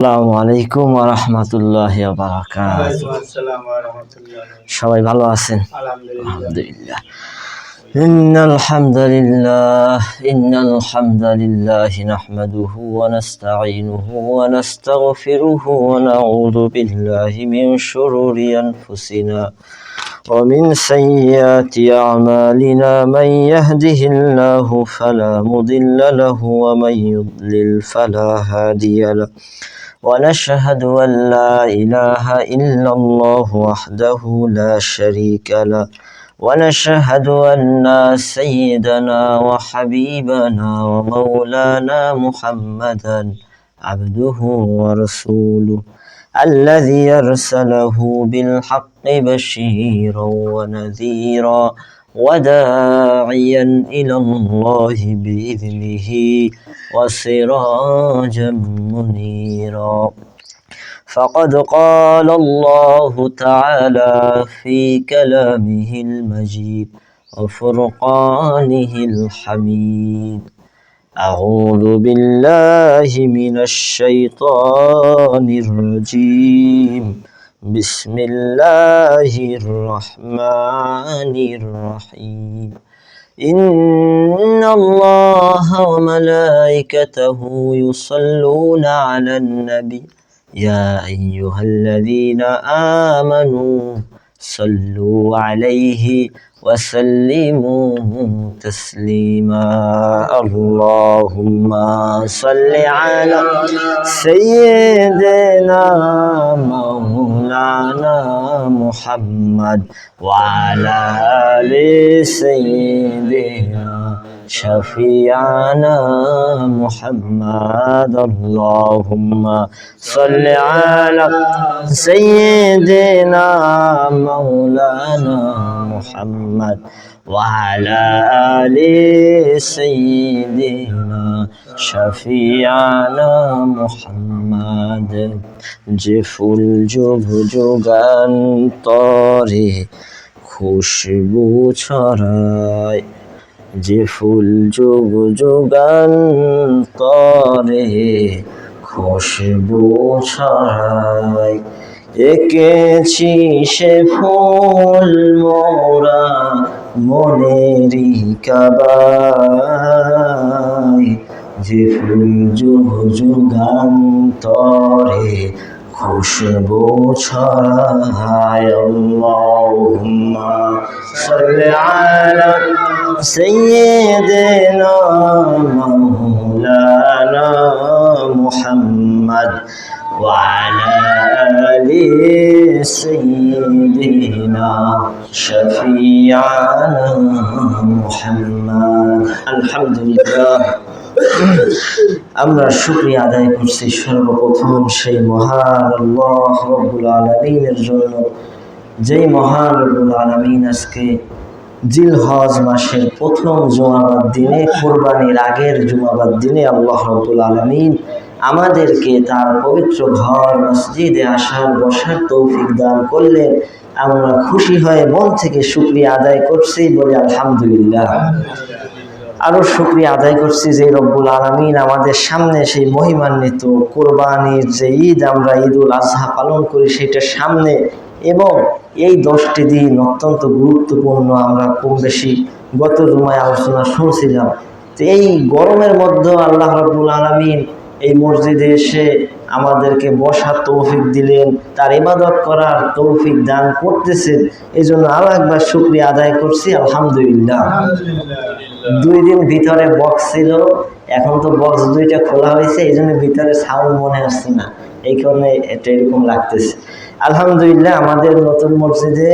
আসসালামু আলাইকুম ওয়া রাহমাতুল্লাহি ওয়া বারাকাতুহু। ওয়ালাইকুম আসসালাম ওয়া রাহমাতুল্লাহ। সবাই ভালো আছেন? আলহামদুলিল্লাহ। আলহামদুলিল্লাহ। ইন্নাল হামদালিল্লাহি নাহমাদুহু ওয়া নাস্তাঈনুহু ওয়া নাস্তাগফিরুহু ওয়া নাউযু বিল্লাহি মিন শুরুরি আনফুসিনা ওয়া মিন সাইয়্যাতি আ'মালিনা মান ইয়াহদিহিল্লাহু ফালা মুদিল্লা লাহু ওয়া মান ইউদ্লিল ফালা হাদিয়া লাহু ونشهد أن لا إله إلا الله وحده لا شريك له ونشهد أن سيدنا وحبيبنا ومولانا محمدا عبده ورسوله الذي أرسله بالحق بشيرا ونذيرا وداعيا إلى الله بإذنه وسراجا منيرا فقد قال الله تعالى في كلامه المجيد وفرقانه الحميد أعوذ بالله من الشيطان الرجيم بسم الله الرحمن الرحيم إن الله وملائكته يصلون على النبي يا أيها الذين آمنوا صلوا عليه وسلموا تسليما اللهم صل على سيدنا مولانا محمد وعلى آل سيدنا شفيعنا محمد اللهم صل على سيدنا مولانا محمد وعلى آل سيدنا شفيعنا محمد যে ফুল যুগান্তরে খুশবু ছড়ায় যে ফুল যুগান্তরে খুশবু ছড়ায় এঁকেছি সে ফুল মোরা মনেরই কাবায় যে ফুল যুগান্তরে খুশবু ছড়ায় আল্লাহুম্মা সাল্লি আলা সাইয়্যিদিনা মাওলানা মুহাম্মদ ওয়া আলা আলি সাইয়্যিদিনা শাফিয়ানা মুহাম্মদ আলহামদুলিল্লাহ। আমরা শুকরিয়া আদায় করছি সর্বপ্রথম সেই মহান আল্লাহ রব্বুল আলামিনের জন্য, যেই মহান রব্বুল আলামিন আজকে জিলহজ মাসের প্রথম জুমাবার দিনে, কুরবানির আগের জুমাবার দিনে আল্লাহ রব্বুল আলামিন আমাদেরকে তার পবিত্র ঘর মসজিদে আসার বসার তৌফিক দান করলেন। আমরা খুশি হয়ে মন থেকে শুকরিয়া আদায় করছি, বলি আলহামদুলিল্লাহ। আরো শুকরিয়া আদায় করছি যে রব্বুল আলামিন আমাদের সামনে সেই মহিমান্বিত কোরবানির যে ঈদ, আমরা ঈদুল আজহা পালন করি, সেটা সামনে, এবং এই 10টি দিন অত্যন্ত গুরুত্বপূর্ণ। আমরা কম বেশি গত জুমায় আলোচনা শুনছিলাম। তো এই গরমের মধ্যে আল্লাহ রব্বুল আলামিন এই মসজিদে এসে আমাদেরকে বসার তৌফিক দিলেন, তার ইবাদত করার তৌফিক দান করতেছেন। এই জন্য আল্লাহ একবার শুকরিয়া আদায় করছি, আলহামদুলিল্লাহ। 2 দিন ভিতরে বক্স ছিল, এখন তো বক্স 2টা খোলা হয়েছে, এই জন্য ভিতরে সাউন্ড মনে আসছে না, এই কারণে এটা এরকম লাগতেছে। আলহামদুলিল্লাহ, আমাদের নতুন মসজিদে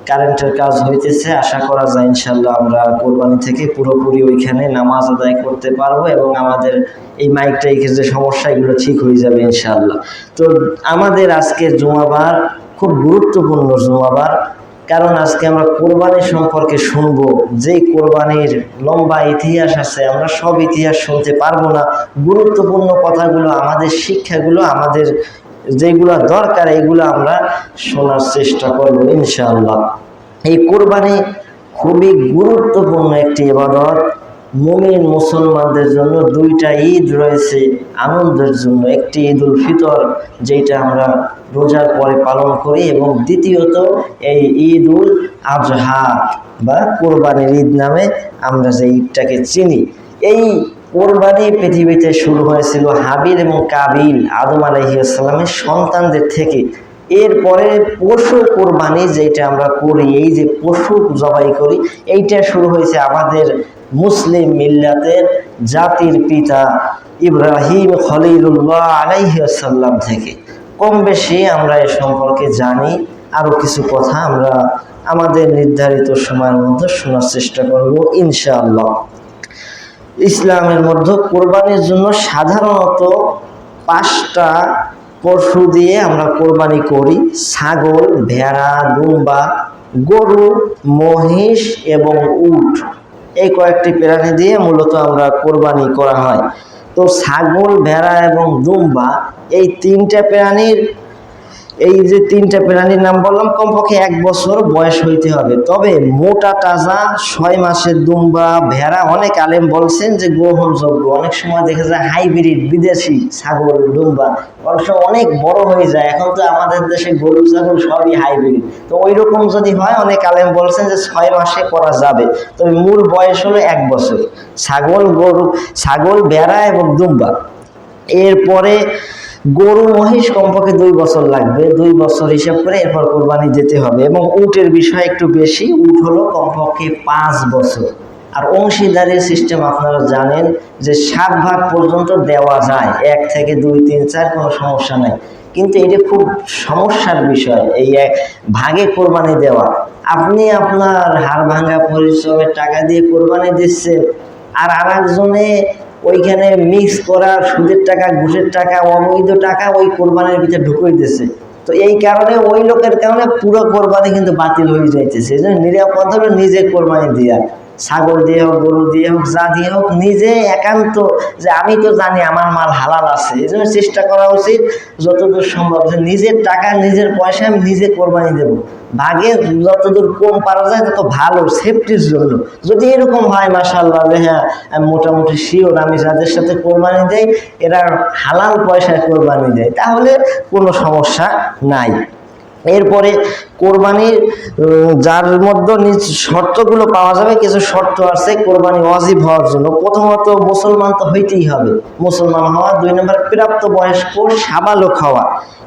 কারেন্টের কাজ হইতেছে। আশা করা যায় ইনশাল্লাহ আমরা কোরবানি থেকে পুরোপুরি ওইখানে নামাজ আদায় করতে পারবো, এবং আমাদের এই মাইকটা যে সমস্যা, এগুলো ঠিক হয়ে যাবে ইনশাল্লাহ। তো আমাদের আজকে জুমাবার খুব গুরুত্বপূর্ণ জুমাবার, কারণ আজকে আমরা কোরবানি সম্পর্কে শুনবো। যেই কোরবানির লম্বা ইতিহাস আছে, আমরা সব ইতিহাস শুনতে পারবো না। গুরুত্বপূর্ণ কথাগুলো, আমাদের শিক্ষাগুলো, আমাদের যেগুলো দরকার, এগুলো আমরা শোনার চেষ্টা করবো ইনশাআল্লাহ। এই কোরবানি খুবই গুরুত্বপূর্ণ একটি ইবাদত। মুমিন মুসলমানদের জন্য দুইটা ঈদ রয়েছে আনন্দের জন্য। একটি ঈদুল ফিতর, যেটা আমরা রোজার পরে পালন করি, এবং দ্বিতীয়ত এই ঈদুল আজহা বা কোরবানির ঈদ নামে আমরা যে ঈদটাকে চিনি। এই কোরবানি পৃথিবীতে শুরু হয়েছিল হাবিল এবং কাবিল আদম আলাইহিস সালামের সন্তানদের থেকে। এরপরে পশু কোরবানি যেটা আমরা করি, এই যে পশু জবাই করি, এইটা শুরু হয়েছে আমাদের মুসলিম মিল্লাতের জাতির পিতা ইব্রাহিম খলিলুল্লাহ আলাইহিস সালাম থেকে। কম বেশি আমরা এ সম্পর্কে জানি। আরও কিছু কথা আমরা আমাদের নির্ধারিত সময়ের মধ্যে শোনার চেষ্টা করব ইনশাআল্লাহ। ইসলামের মধ্যে কোরবানির জন্য সাধারণত 5টা পশু দিয়ে আমরা কোরবানি করি: ছাগল, ভেড়া, দুম্বা, গরু, মহিষ এবং উট। এই কয়েকটি প্রাণী দিয়ে মূলত আমরা কোরবানি করা হয়। তো ছাগল, ভেড়া এবং দুম্বা, এই তিনটা প্রাণীর নাম বললাম, কমপক্ষে 1 বছর বয়স হইতে হবে। তবে মোটা তাজা 6 মাসের দুম্বা, ভেড়া অনেক আলেম বলছেন যে গ্রহণযোগ্য। অনেক সময় দেখা যায় হাইব্রিড বিদেশি ছাগল, দুম্বা অনেক সময় অনেক বড় হয়ে যায়। এখন তো আমাদের দেশে গরু ছাগল সবই হাইব্রিড। তো ওই রকম যদি হয়, অনেক আলেম বলছেন যে 6 মাসে করা যাবে। তবে মূল বয়স হলো 1 বছর ছাগল, ভেড়া এবং দুম্বা। এরপরে গরু, মহিষ কমপক্ষে 2 বছর লাগবে। 2 বছর হিসাব করে এরপর কোরবানি যেতে হবে। এবং উটের বিষয় একটু বেশি, উট হলো কমপক্ষে 5 বছর। আর অংশীদারির সিস্টেম আপনারা জানেন যে 7 ভাগ পর্যন্ত দেওয়া যায়, 1 থেকে 2, 3, 4, কোনো সমস্যা নাই। কিন্তু এটা খুব সমস্যার বিষয়, এই ভাগে কোরবানি দেওয়া। আপনি আপনার হাড় ভাঙা পরিশ্রমের টাকা দিয়ে কোরবানি দিচ্ছেন, আর আরেকজনে ওইখানে মিক্স করা সুদের টাকা, ঘুষের টাকা, অবৈধ টাকা ওই কোরবানির ভিতরে ঢুকিয়ে দিচ্ছে। তো এই কারণে ওই লোকের কারণে পুরো কোরবানি কিন্তু বাতিল হয়ে যাইতেছে। এই জন্য নিরাপদ হলো নিজে কোরবানি দেওয়া। ছাগল দিয়ে হোক, গরু দিয়ে হোক, যা দিয়ে হোক, নিজে একান্ত যে আমি তো জানি আমার মাল হালাল আছে, এই জন্য চেষ্টা করা উচিত যতদূর সম্ভব যে নিজের টাকা, নিজের পয়সা আমি নিজে কোরবানি দেবো। ভাগে যতদূর কম পারা যায় তত ভালো, সেফটির জন্য। যদি এরকম হয় মাশাআল্লাহ, যে হ্যাঁ আমি মোটামুটি শিওর আমি যাদের সাথে কোরবানি দেই এরা হালাল পয়সায় কোরবানি দেয়, তাহলে কোনো সমস্যা নাই। এরপরে কোরবানির যার মধ্যে নিজ শর্তগুলো পাওয়া যাবে, কিছু শর্ত আছে কোরবানি ওয়াজিব হওয়ার জন্য। প্রথমত মুসলমান তো হইতেই হবে, মুসলমান হওয়া। 2 নম্বর প্রাপ্তবয়স্ক সাবালক হওয়া।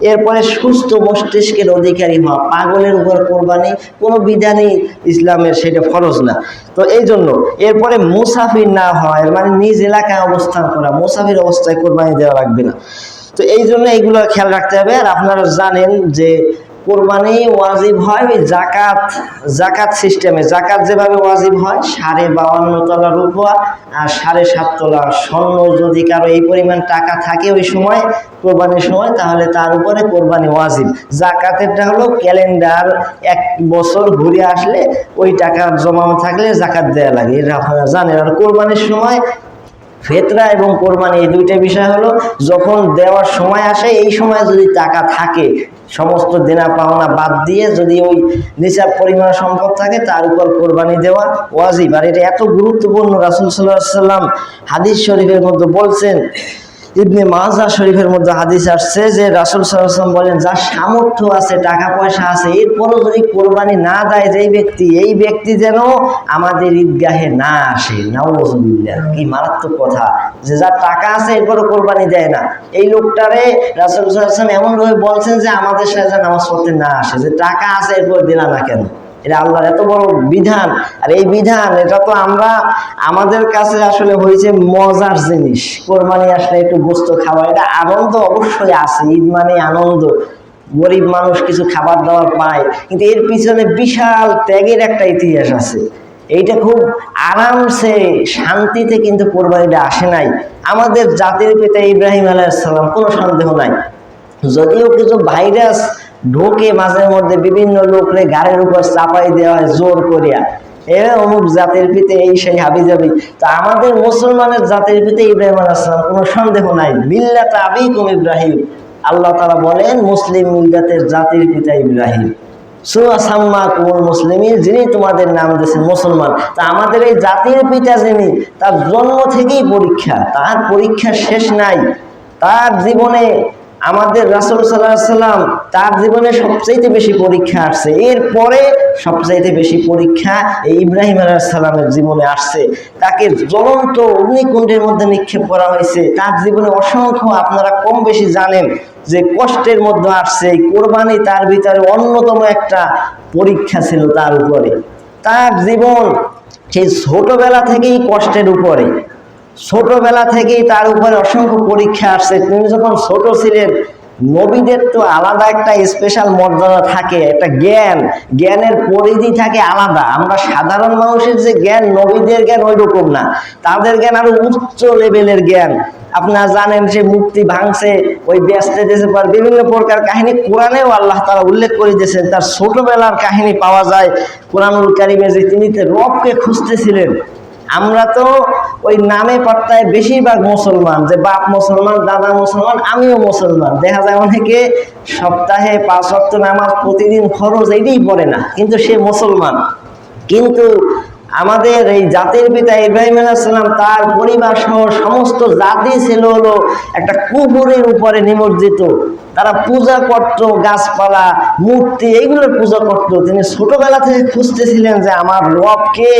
এরপরে সুস্থ মস্তিষ্কের অধিকারী হওয়া। পাগলের উপর কোরবানি কোনো বিধানই ইসলামের সেটা ফরজ না। তো এই জন্য এরপরে মুসাফির না হওয়া, মানে নিজ এলাকায় অবস্থান করা, মুসাফির অবস্থায় কোরবানি দেওয়া লাগবে না। তো এই জন্য এইগুলো খেয়াল রাখতে হবে। আর আপনারা জানেন যে কোরবানি ওয়াজিব হয় ওই জাকাত সিস্টেমে। জাকাত যেভাবে ওয়াজিব হয় 52.5 তলা রূপা আর 7.5 তলা স্বর্ণ, যদি কারো এই পরিমাণ টাকা থাকে ওই সময় কোরবানির সময়, তাহলে তার উপরে কোরবানি ওয়াজিব। জাকাতেরটা হলো ক্যালেন্ডার 1 বছর ঘুরে আসলে ওই টাকা জমা থাকলে জাকাত দেওয়া লাগে, এটা আপনারা জানেন। আর কোরবানির সময় ফিতরা এবং কোরবানি এই দুইটা বিষয় হলো, যখন দেওয়ার সময় আসে এই সময় যদি টাকা থাকে, সমস্ত দেনা পাওনা বাদ দিয়ে যদি ওই নিসাব পরিমাণ সম্পদ থাকে, তার উপর কোরবানি দেওয়া ওয়াজিব। আর এটা এত গুরুত্বপূর্ণ, রাসূল সাল্লাল্লাহু আলাইহি ওয়াসাল্লাম হাদিস শরীফের মধ্যে বলছেন, ইবনে মাজাহ শরীফের মধ্যে হাদিস আসছে যে রাসূল সাল্লাল্লাহু আলাইহি ওয়াসাল্লাম বলেন, যার সামর্থ্য আছে, টাকা পয়সা আছে, এরপরও যদি কোরবানি না দেয় যেই ব্যক্তি, এই ব্যক্তি যেন আমাদের ঈদগাহে না আসে। নাউযুবিল্লাহ, কি মারাত্মক কথা, যে যার টাকা আছে এরপরও কোরবানি দেয় না, এই লোকটারে রাসূল সাল্লাল্লাহু আলাইহি ওয়াসাল্লাম এমনভাবে বলছেন যে আমাদের সাথে নামাজ পড়তে না আসে, যে টাকা আছে এরপর দিলা না কেন। এটা আল্লাহর এত বড় বিধান। আর এই বিধান, এটা তো আমাদের কাছে আসলে হয়েছে মজার জিনিস। কোরবানি আসলে একটু গোস্ত খাওয়া, এটা আনন্দ অবশ্যই আছে, ঈদ মানে আনন্দ, গরিব মানুষ কিছু খাবার দাবার পায়, কিন্তু এর পিছনে বিশাল ত্যাগের একটা ইতিহাস আছে। এইটা খুব আরামসে শান্তিতে কিন্তু কোরবানিটা আসে নাই। আমাদের জাতির পিতা ইব্রাহিম আলাইহিস সালাম, কোনো সন্দেহ নাই, যদিও কিছু ভাইরাস ঢোকে মাঝে মধ্যে, বিভিন্ন লোকরে গাড়ির উপর চাপাই দেওয়া হয় জোর করিয়া, অমুক জাতির পিতা এই সেই হাবি যাবি। তা আমাদের মুসলমানের জাতির পিতা ইব্রাহিম আলাইহিস সালাম, কোনো সন্দেহ নাই, মিল্লাত আবিকুম ইব্রাহিম। আল্লাহ তাআলা বলেন মুসলিম মিল্লাতের জাতির পিতা ইব্রাহিম। সুম্মা সাম্মাকুমুল মুসলিমিন, যিনি তোমাদের নাম দিয়েছেন মুসলমান। তা আমাদের এই জাতির পিতা যিনি, তার জন্ম থেকেই পরীক্ষা, তার পরীক্ষা শেষ নাই। তার জীবনে আমাদের রাসূল সাল্লাল্লাহু আলাইহি সাল্লাম, তার জীবনে সবচাইতে বেশি পরীক্ষা আসছে। এরপরে সবচাইতে বেশি পরীক্ষা এই ইব্রাহিম আলাইহিস সালামের জীবনে আসছে। তাকে জ্বলন্ত অগ্নিকুণ্ডের মধ্যে নিক্ষেপ করা হয়েছে। তার জীবনে অসংখ্য, আপনারা কম বেশি জানেন যে কষ্টের মধ্যে আসছে। এই কোরবানি তার ভিতরে অন্যতম একটা পরীক্ষা ছিল তার উপরে। তার জীবন সেই ছোটবেলা থেকেই কষ্টের উপরে, ছোটবেলা থেকেই তার উপরে অসংখ্য পরীক্ষা আসছে। তিনি যখন ছোট ছিলেন, নবীদের তো আলাদা একটা স্পেশাল মর্যাদা থাকে, একটা জ্ঞানের পরিধি থাকে আলাদা। আমরা সাধারণ মানুষের যে জ্ঞান, নবীদের জ্ঞান ওই রকম না, তাদের জ্ঞান আরো উচ্চ লেভেলের জ্ঞান। আপনারা জানেন সে মূর্তি ভাঙছে, ওই ব্যস্ত দেশে পর বিভিন্ন প্রকার কাহিনী কোরআনেও আল্লাহ তাআলা উল্লেখ করে দিয়েছেন। তার ছোটবেলার কাহিনী পাওয়া যায় কোরআনুল কারিমে, যে তিনি রবকে খুঁজতেছিলেন। আমরা তো ওই নামে পাত্তায় বেশিরভাগ মুসলমান, যে বাপ মুসলমান, দাদা মুসলমান, আমিও মুসলমান। দেখা যায় অনেকে সপ্তাহে 5 ওয়াক্ত নামাজ প্রতিদিন ফরজ এটাই পড়ে না, কিন্তু সে মুসলমান। কিন্তু আমাদের এই জাতির পিতা ইব্রাহিম আলাইহিস সালাম, তার পরিবার সহ সমস্ত জাতি ছিল হলো একটা কুফরের উপরে নিমজ্জিত। তারা পূজা করত, গাছপালা, মূর্তি, এইগুলোর পূজা করত। তিনি ছোটবেলা থেকে খুঁজতেছিলেন যে আমার রব কে।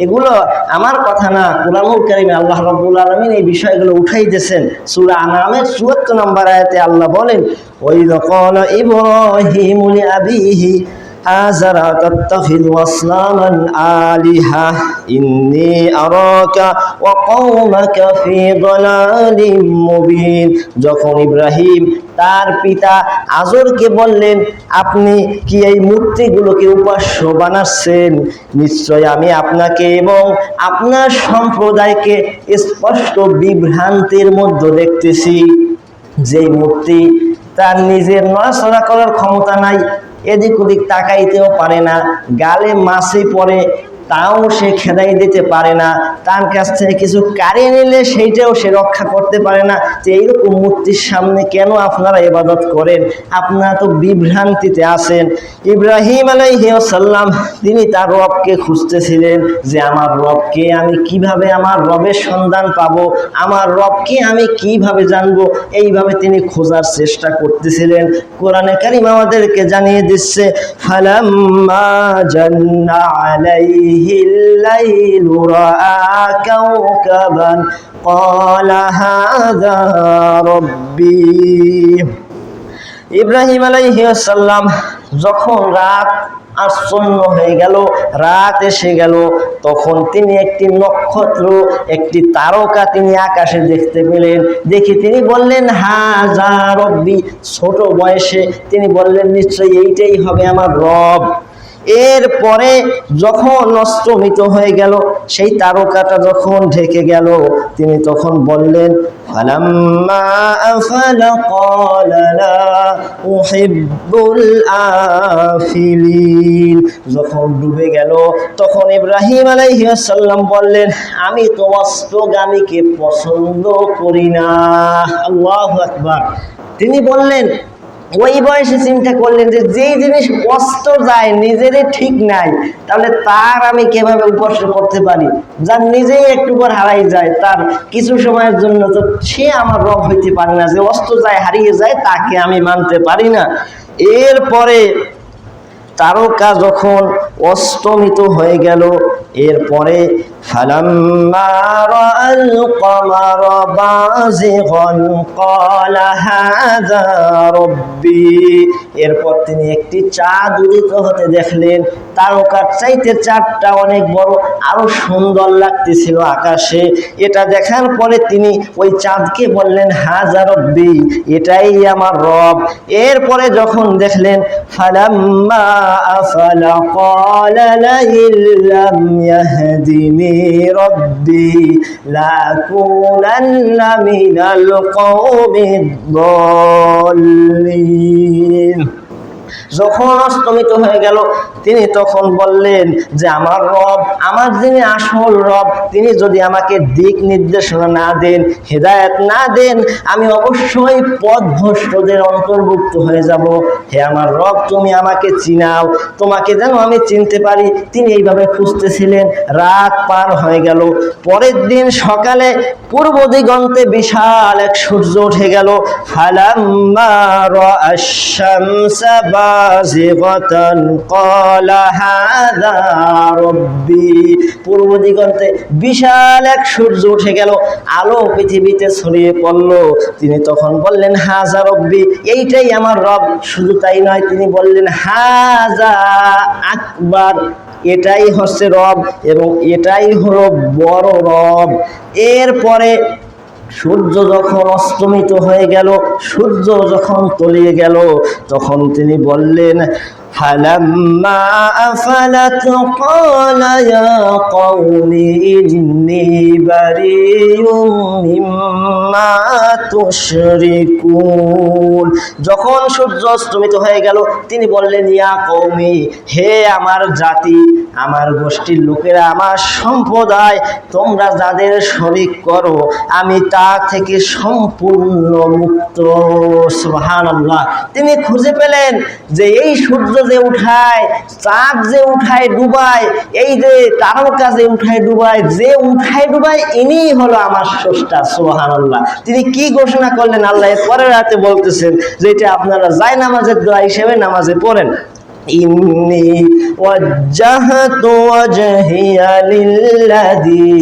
এগুলো আমার কথা না, কুরআনুল কারীমে আল্লাহ রাব্বুল আলামিন এই বিষয়গুলো উঠাই দিয়েছেন। সূরা আনআমের ৭৪ নম্বর আয়াতে আল্লাহ বলেন, ওয়াইযা ক্বালা ইব্রাহিমু লিআবিহি আযারা তাত্তাখিযু আসনামান আলিহা ইন্নী আরাকা ওয়া কওমাকা ফি দালালিম মুবিন। যখন ইব্রাহিম তার পিতা আজরকে বললেন, আপনি কি এই মূর্তিগুলোকে উপাস্য বানাচ্ছেন? নিশ্চয় আমি আপনাকে এবং আপনার সম্প্রদায়কে স্পষ্ট বিভ্রান্তির মধ্যে দেখতেছি। যেই মূর্তি তার নিজের নড়াচড়া করার ক্ষমতা নাই, এদিক ওদিক তাকাইতেও পারে না, গালে মাছি পড়ে তাও সে খেদাই দিতে পারে না, তার কাছ থেকে কিছু কাড়িয়ে নিলে সেইটাও সে রক্ষা করতে পারে না। যে এইরকম মূর্তির সামনে কেন আপনারা ইবাদত করেন? আপনারা তো বিভ্রান্তিতে আছেন। ইব্রাহিম আলাইহিস সালাম তিনি তার রবকে খুঁজতেছিলেন, যে আমার রবকে আমি কিভাবে, আমার রবের সন্ধান পাবো, আমার রবকে আমি কিভাবে জানবো, এইভাবে তিনি খোঁজার চেষ্টা করতেছিলেন। কোরআনে কারীম আমাদেরকে জানিয়ে দিচ্ছে, ফালাম্মা জান্না আলাইহি الليل رأى كوكبا قال هذا ربي। ইব্রাহিম আলাইহিস সালাম যখন রাত আচ্ছন্ন হয়ে গেল, রাত এসে গেল, তখন তিনি একটি নক্ষত্র, একটি তারকা তিনি আকাশে দেখতে পেলেন। দেখে তিনি বললেন, হাযা রব্বি। ছোট বয়সে তিনি বললেন, নিশ্চয়ই এইটাই হবে আমার রব। এরপরে যখন অস্তমিত হয়ে গেল, সেই তারকাটা যখন ঢেকে গেল, তিনি তখন বললেন, ফালাম্মা আফালা ক্বালা লা উহিব্বুল আফিলিন। যখন ডুবে গেল, তখন ইব্রাহিম আলাইহিস সালাম বললেন, আমি তো অস্তগামীকে পছন্দ করি না। আল্লাহু আকবার। তিনি বললেন, ওই বয়সে চিন্তা করলেন যে যেই জিনিস অস্ত যায়, নিজেরই ঠিক নাই, তাহলে তার আমি কিভাবে উপাসনা করতে পারি? যার নিজেই একটু পর হারাই যায়, তার কিছু সময়ের জন্য, তো সে আমার রব হইতে পারে না। যে অস্ত যায়, হারিয়ে যায়, তাকে আমি মানতে পারি না। এরপরে তারকা যখন অস্তমিত হয়ে গেল, এরপরে ফালাম্মা রাআল কমারা বাযিগান ক্বালা হাযা রব্বি। এরপর তিনি একটি চাঁদ উদিত হতে দেখলেন। তারকার চাইতে চাঁদটা অনেক বড়, আরো সুন্দর লাগতেছিল আকাশে। এটা দেখার পরে তিনি ওই চাঁদকে বললেন, হাযা রব্বি, এটাই আমার রব। এরপরে যখন দেখলেন, ফালাম্মা আফালা ক্বালা লাইন লাম ইয়াহদিনি রব্বি লাকুনান্না মিনাল কওমিদ দাল্লিন। যখন অস্তমিত হয়ে গেল, তিনি তখন বললেন যে আমার রব, আমার যিনি আসল রব, তিনি যদি আমাকে দিক নির্দেশনা না দেন, হেদায়েত না দেন, আমি অবশ্যই পথভ্রষ্টদের অন্তর্ভুক্ত হয়ে যাব। হে আমার রব, তুমি আমাকে চিনাও, তোমাকে যেন আমি চিনতে পারি। তিনি এইভাবে খুঁজতেছিলেন, রাত পার হয়ে গেল। পরের দিন সকালে পূর্ব দিগন্তে বিশাল এক সূর্য উঠে গেল। ফালাম্মা রাআশ শামসা বাযিগাতান ক্বালা হাযা রাব্বি। পূর্ব দিগন্তে বিশাল এক সূর্য উঠে গেল, আলো পৃথিবীতে ছড়িয়ে পড়ল। তিনি তখন বললেন হাযা রাব্বি, এইটাই আমার রব। শুধু তাই নয়, তিনি বললেন হাযা আকবার, এটাই হচ্ছে রব এবং এটাই হলো বড় রব। এরপরে সূর্য যখন অস্তমিত হয়ে গেল, সূর্য যখন তলিয়ে গেল, তখন তিনি বললেন ফালাম্মা আফালাত ক্বালা ইয়া কওমি ইন্নী বারিউম মিম্মা তুশরিকুন। যখন সূর্য অস্তমিত হয়ে গেল, তিনি বললেন ইয়া কওমি, হে আমার জাতি, আমার গোষ্ঠীর লোকেরা, আমার সম্প্রদায়, তোমরা যাদের শরীক করো আমি তা থেকে সম্পূর্ণ মুক্ত। সুবহানাল্লাহ। তিনি খুঁজে পেলেন যে এই সূর্য যে উঠায়, চাঁদ যে উঠায় ডুবায়, এই যে তারকা যে উঠায় ডুবায়, যে উঠায় ডুবায়, ইনিই হলো আমার স্রষ্টা। সুবহানাল্লাহ। তিনি কি ঘোষণা করলেন? আল্লাহ এর পরের রাতে বলতেছেন যে এটা আপনারা যায় নামাজের দোয়া হিসেবে নামাজে পড়েন। ইন্নী ওয়াজ্জাহতু ওয়াজহিয়া লিল্লাযী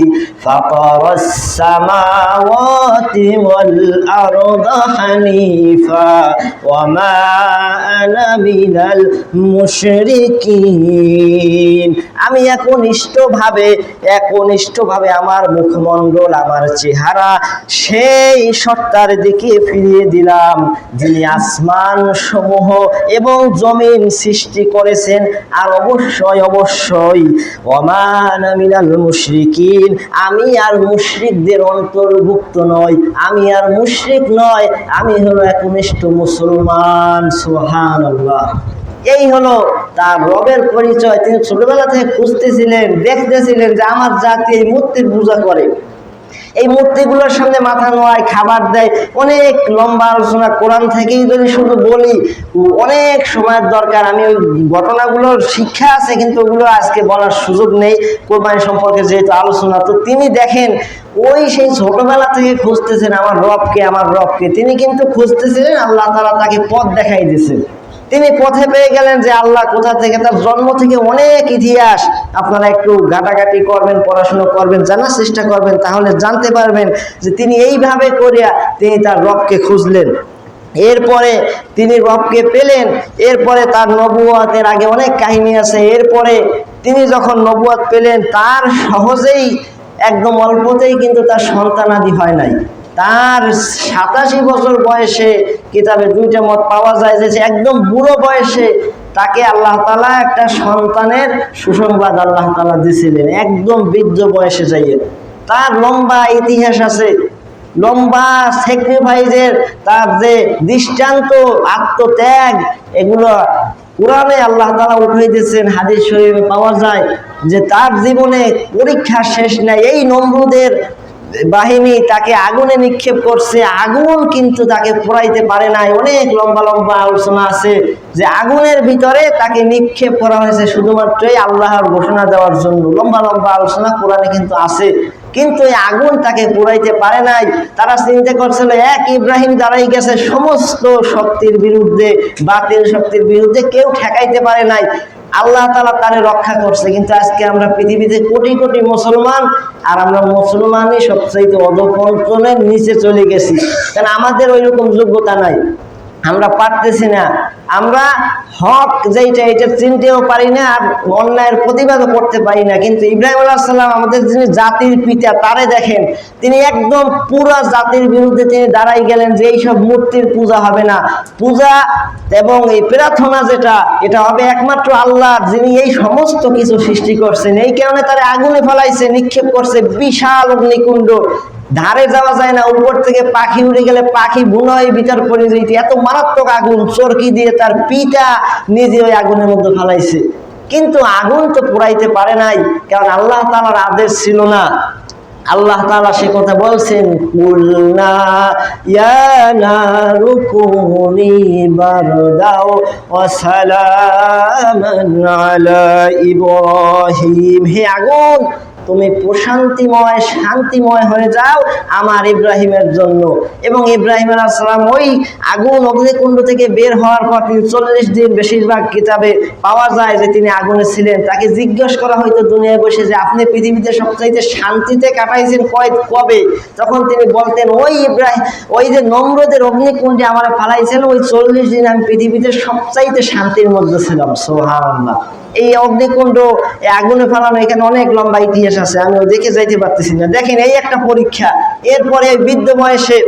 ফাতারাস সামাওয়াতি ওয়াল আরদা হানিফা ওয়া মা আনা মিনাল মুশরিকিন। আমি একনিষ্ঠভাবে আমার মুখমণ্ডল, আমার চেহারা সেই সত্তার দিকে ফিরিয়ে দিলাম যিনি আসমান সমূহ এবং জমিন সৃষ্টি করেছেন। আর অবশ্যই ওয়া মা আনা মিনাল মুশরিকিন, আমি আর মুশরিকদের অন্তর্ভুক্ত নই, আমি আর মুশরিক নয়, আমি হলো একনিষ্ঠ মুসলমান। সুবহানাল্লাহ। এই হলো তার রবের পরিচয়। তিনি ছোটবেলা থেকে খুঁজতেছিলেন, দেখতেছিলেন যে আমার জাতি এই মূর্তির পূজা করে, এই মূর্তিগুলোর সামনে মাথা নোয়ায়, খাবার দেয়। অনেক লম্বা আলোচনা কোরআন থেকেই যদি শুধু বলি অনেক সময়ের দরকার। আমি ওই ঘটনাগুলোর শিক্ষা আছে কিন্তু ওগুলো আজকে বলার সুযোগ নেই, কোরবানি সম্পর্কে যেহেতু আলোচনা। তো তিনি দেখেন ওই সেই ছোটবেলা থেকে খুঁজতেছেন আমার রবকে। তিনি কিন্তু খুঁজতেছিলেন, আল্লাহ তাআলা তাকে পথ দেখাই দিয়েছেন। তিনি পথে পেয়ে গেলেন যে আল্লাহ কোথা থেকে, তার জন্ম থেকে অনেক ইতিহাস আপনারা একটু ঘাটাঘাটি করবেন, পড়াশোনা করবেন, জানার চেষ্টা করবেন, তাহলে জানতে পারবেন যে তিনি এইভাবে করিয়া তিনি তার রবকে খুঁজলেন। এরপরে তিনি রবকে পেলেন। এরপরে তার নবুয়তের আগে অনেক কাহিনী আছে। এরপরে তিনি যখন নবুয়ত পেলেন, তার সহজেই একদম অল্পতেই কিন্তু তার সন্তানাদি হয় নাই। তার 87 বছর বয়সে, কিতাবে দুইটা মত পাওয়া যায় যে একদম বুড়ো বয়সে তাকে আল্লাহ তাআলা একটা সন্তানের সুসংবাদ আল্লাহ তাআলা দিয়েছিলেন, একদম বৃদ্ধ বয়সে যাইয়ে। তার লম্বা ইতিহাস আছে, লম্বা স্যাক্রিফাইসের তার যে দৃষ্টান্ত, আত্মত্যাগ, এগুলো কোরআনে আল্লাহ তাআলা উঠিয়ে দিয়েছেন। হাদিস শরীফে পাওয়া যায় যে তার জীবনে পরীক্ষা শেষ নাই। এই নমরুদের বাহিনী তাকে আগুনে নিক্ষেপ করছে, আগুন কিন্তু তাকে পোড়াইতে পারে নাই। অনেক লম্বা আলোচনা আছে যে আগুনের ভিতরে তাকে নিক্ষেপ করা হয়েছে শুধুমাত্রই আল্লাহর ঘোষণা দেওয়ার জন্য। লম্বা আলোচনা কোরআনে কিন্তু আছে, কিন্তু এই আগুন তাকে পোড়াইতে পারে নাই। তারা চিন্তা করছিল এক ইব্রাহিম দাঁড়াই গেছে সমস্ত শক্তির বিরুদ্ধে, বাতিল শক্তির বিরুদ্ধে, কেউ ঠেকাইতে পারে নাই। আল্লাহ তাআলা তারে রক্ষা করছে। কিন্তু আজকে আমরা পৃথিবীতে কোটি কোটি মুসলমান, আর আমরা মুসলমানই সবচেয়ে অধঃপতনের নিচে চলে গেছি, কারণ আমাদের ওই রকম যোগ্যতা নাই, আমরা পারতেছি না। আমরা হক যেটা এটা চিনতেও পারি না, আর অন্যায়ের প্রতিবাদও করতে পারি না। কিন্তু ইব্রাহিম আলাইহিস সালাম আমাদের যিনি জাতির পিতা, তারে দেখেন, তিনি একদম পুরা জাতির বিরুদ্ধে তিনি দাঁড়াই গেলেন যে এইসব মূর্তির পূজা হবে না। পূজা এবং এই প্রার্থনা যেটা, এটা হবে একমাত্র আল্লাহ, যিনি এই সমস্ত কিছু সৃষ্টি করছেন। এই কারণে তারা আগুনে ফেলাইছে, নিক্ষেপ করছে, বিশাল অগ্নিকুণ্ড, ধারে যাওয়া যায় না। উপর থেকে পাখি উড়ে গেলে পাখি বুনয় ভিতর পড়ে যেত, এত মারাত্মক আগুন। চরকি দিয়ে তার পিতা নিজে ওই আগুনের মধ্যে ফেলাইছে। কিন্তু আগুন তো পোড়াইতে পারে নাই, কারণ আল্লাহ তাআলার আদেশ ছিল না। আল্লাহ তাআলা সে কথা বলছেন, কুলনা ইয়া নারু কুনি বারদাও ওয়া সালামান আলা ইব্রাহিম, হে আগুন তুমি প্রশান্তিময় শান্তিময় হয়ে যাও আমার ইব্রাহিমের জন্য। এবং ইব্রাহিম আলাইহিস সালাম ওই আগুন অগ্নিকুণ্ড থেকে বের হওয়ার পর 40 দিন বেশিরভাগ কিতাবে পাওয়া যায় যে তিনি আগুনে ছিলেন। তাকে জিজ্ঞেস করা হয়তো দুনিয়ায় বসে যে আপনি পৃথিবীতে সবচাইতে শান্তিতে কাটাইছেন কবে, তখন তিনি বলতেন ওই ইব্রাহিম, ওই যে নমরুদের অগ্নিকুণ্ডে আমার ফালাইছিল, ওই 40 দিন আমি পৃথিবীতে সবচাইতে শান্তির মধ্যে ছিলাম। সুবহানাল্লাহ। এই অগ্নিকুণ্ড, এই আগুনে ফালানো, এখানে অনেক লম্বা ইতিহাস আছে, আমি দেখে যাইতে পারতেছি না। দেখেন এই একটা পরীক্ষা। এরপরে বৃদ্ধ বয়সে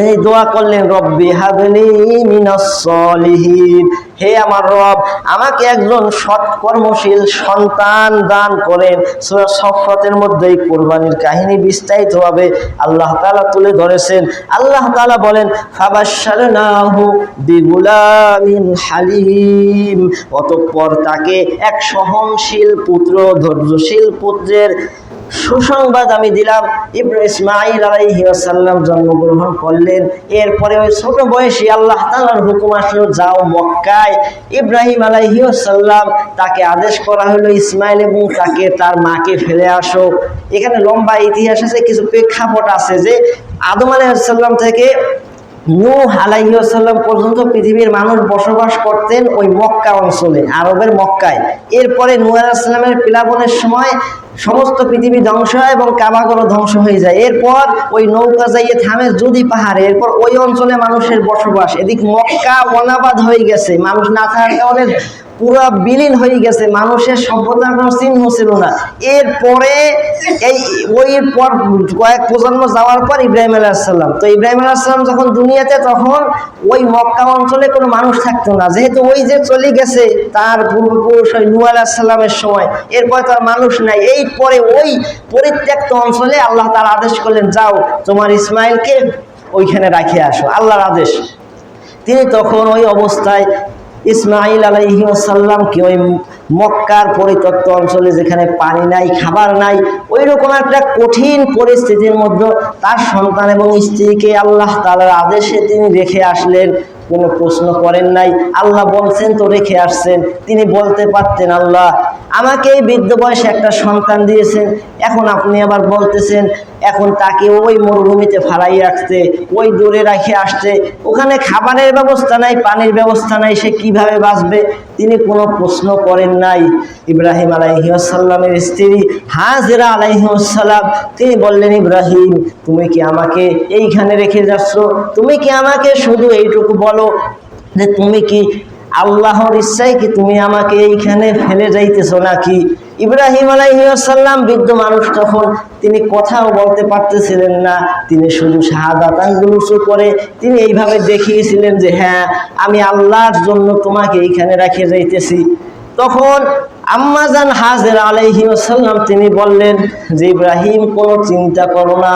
এই দোয়া করলেন, রব্বি হাবলি মিনাস সলিহিন, হে আমার রব আমাকে একজন সৎকর্মশীল সন্তান দান করেন। সূরা সফফাতের মধ্যে এই কুরবানির কাহিনী বিস্তারিতভাবে আল্লাহ তাআলা তুলে ধরেছেন। আল্লাহ তাআলা বলেন, ফাবাশশারনাহু বিগুলামিন হালিম, অতঃপর তাকে এক সহনশীল পুত্র, ধৈর্যশীল পুত্রের সুসংবাদ আমি দিলাম। ইসমাঈল আলাইহিস সালাম জন্মগ্রহণ করলেন। এরপরে ওই ছোট বয়সী আল্লাহ তাআলার হুকুম আসলো, যাও মক্কায়। ইব্রাহিম আলাইহিস সালাম তাকে আদেশ করা হলো ইসমাঈল এবং তাকে তার মাকে ফেলে আসো। এখানে লম্বা ইতিহাস আছে, কিছু প্রেক্ষাপট আছে যে আদম আলাইহিস সালাম থেকে নূহ আলাইহিস সালাম পর্যন্ত পৃথিবীর মানুষ বসবাস করতেন ওই মক্কা অঞ্চলে, আরবের মক্কায়। এরপরে নূহ আলাইহিস সালামের প্লাবনের সময় সমস্ত পৃথিবী ধ্বংস হয় এবং কাবাগরও ধ্বংস হয়ে যায়। এরপর ওই নৌকা যাইয়ে থামে জুদি পাহাড়ে। এরপর ওই অঞ্চলে মানুষের বসবাস, এদিক মক্কা অনাবাদ হয়ে গেছে, মানুষ না থাকার কারণে পুরো বিলীন হয়ে গেছে, মানুষের সভ্যতার কোনো চিহ্ন ছিল না। এরপরে ওই পর কয়েক প্রজন্ম যাওয়ার পর ইব্রাহিম আলাইহিস সালাম, তো ইব্রাহিম আলাইহিস সালাম যখন দুনিয়াতে, তখন ওই মক্কা অঞ্চলে কোনো মানুষ থাকতো না, যেহেতু ওই যে চলে গেছে তার পূর্বপুরুষ নূহ আলাইহিস সালামের সময়, এরপর তার মানুষ নাই। এই পরে ওই পরিত্যক্ত অঞ্চলে আল্লাহ তাআলা আদেশ করলেন, যাও তোমার ইসমাঈলকে ওইখানে রাখে আসো, আল্লাহর আদেশ। তিনি তখন ওই অবস্থায় ইসমাঈল আলাইহিস সালামকে ওই মক্কার পরিত্যক্ত অঞ্চলে, যেখানে পানি নাই, খাবার নাই, ওই রকম একটা কঠিন পরিস্থিতির মধ্যে তার সন্তান এবং স্ত্রীকে আল্লাহ তাআলার আদেশে তিনি রেখে আসলেন। কোনো প্রশ্ন করেন নাই, আল্লাহ বলছেন তো রেখে আসছেন। তিনি বলতে পারতেন, আল্লাহ আমাকে এই বৃদ্ধ বয়সে একটা সন্তান দিয়েছেন, এখন আপনি আবার বলতেছেন এখন তাকে ওই মরুভূমিতে ফালাই রাখতে, ওই দূরে রেখে আসতে, ওখানে খাবারের ব্যবস্থা নাই, পানির ব্যবস্থা নাই, সে কিভাবে বাঁচবে? তিনি কোনো প্রশ্ন করেন নাই। ইব্রাহিম আলাইহিস সালামের স্ত্রী হাজেরা আলাইহিস সালাম, তিনি বললেন, ইব্রাহিম তুমি কি আমাকে এইখানে রেখে যাচ্ছ? তুমি কি আমাকে শুধু এইটুকু বলো যে তুমি কি আল্লাহর ইচ্ছায় কি তুমি আমাকে এইখানে ফেলে যাইতেছো নাকি? ইব্রাহিম আলাইহিস সালাম বৃদ্ধ মানুষ, তখন তিনি কথাও বলতে পারতেছিলেন না, তিনি শুধু শাহাদাত আঙ্গুল উঁচু করে তিনি এইভাবে দেখিয়েছিলেন যে হ্যাঁ আমি আল্লাহর জন্য তোমাকে এইখানে রেখে যাইতেছি। তখন আম্মাজান হাজেরা আলাইহিস সালাম তিনি বললেন যে ইব্রাহিম কোনো চিন্তা করো না,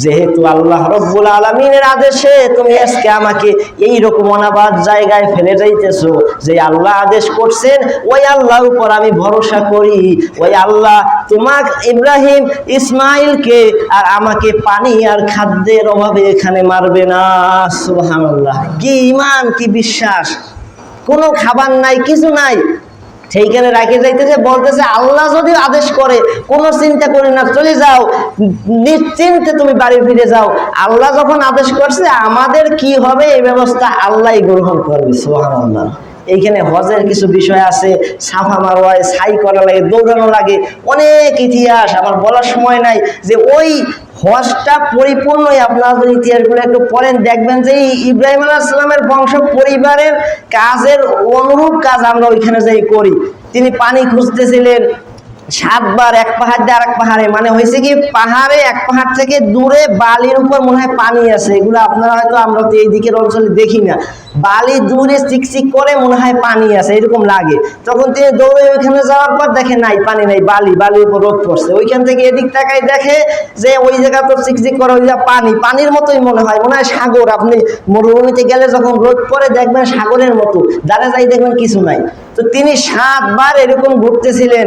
যেহেতু আল্লাহ রব্বুল আলামিনের আদেশে তুমি আজকে আমাকে এই রকম অনাবাদ জায়গায় ফেলে যাইতেছো, যে আল্লাহ আদেশ করছেন ওই আল্লাহর উপর আমি ভরসা করি, ওই আল্লাহ তোমাক ইব্রাহিম ইসমাঈলকে আর আমাকে পানি আর খাদ্যের অভাবে এখানে মারবে না। সুবহানাল্লাহ, কি ঈমান, কি বিশ্বাস! কোনো খাবার নাই, কিছু নাই, সেইখানে রাখে যাইতেছে, বলতেছে আল্লাহ যদি আদেশ করে কোনো চিন্তা করি না, চলে যাও, নিশ্চিন্তে তুমি বাড়ি ফিরে যাও। আল্লাহ যখন আদেশ করছে আমাদের কি হবে এই ব্যবস্থা আল্লাহই গ্রহণ করবে। সুবহানাল্লাহ। এইখানে হজের কিছু বিষয় আছে, সাফা মারওয়ায় সাই করা লাগে, দৌড়ানো লাগে, অনেক ইতিহাস, আমার বলার সময় নাই। যে ওই হজটা পরিপূর্ণই, আপনারা যদি ইতিহাসগুলো একটু পড়েন দেখবেন যে ইব্রাহিম আলাইহিস সালামের বংশ পরিবারের কাজের অনুরূপ কাজ আমরা ওইখানে যাই করি। তিনি পানি খুঁজতেছিলেন, 7 বার এক পাহাড় দিয়ে আরেক পাহাড়ে, মানে হয়েছে কি পাহাড়ে এক পাহাড় থেকে দূরে বালির উপর মনে হয় পানি আছে, এগুলো আপনারা হয়তো আমরা তো এই দিকের অঞ্চলে দেখি না, বালি দূরে চিকচিক করে মনে হয় পানি আছে এরকম লাগে। তখন তিনি দৌড়ে ওইখানে যাওয়ার পর দেখে নাই পানি নাই, বালির উপর রোদ পড়ছে। ওইখান থেকে এদিক তাকায় দেখে যে ওই জায়গা তো চিকচিক করে ওই পানির মতোই মনে হয় সাগর। আপনি মরুভূমিতে গেলে যখন রোদ পরে দেখবেন সাগরের মতো, দাঁড়া যাই দেখবেন কিছু নাই। তো তিনি 7 বার এরকম ঘুরতেছিলেন।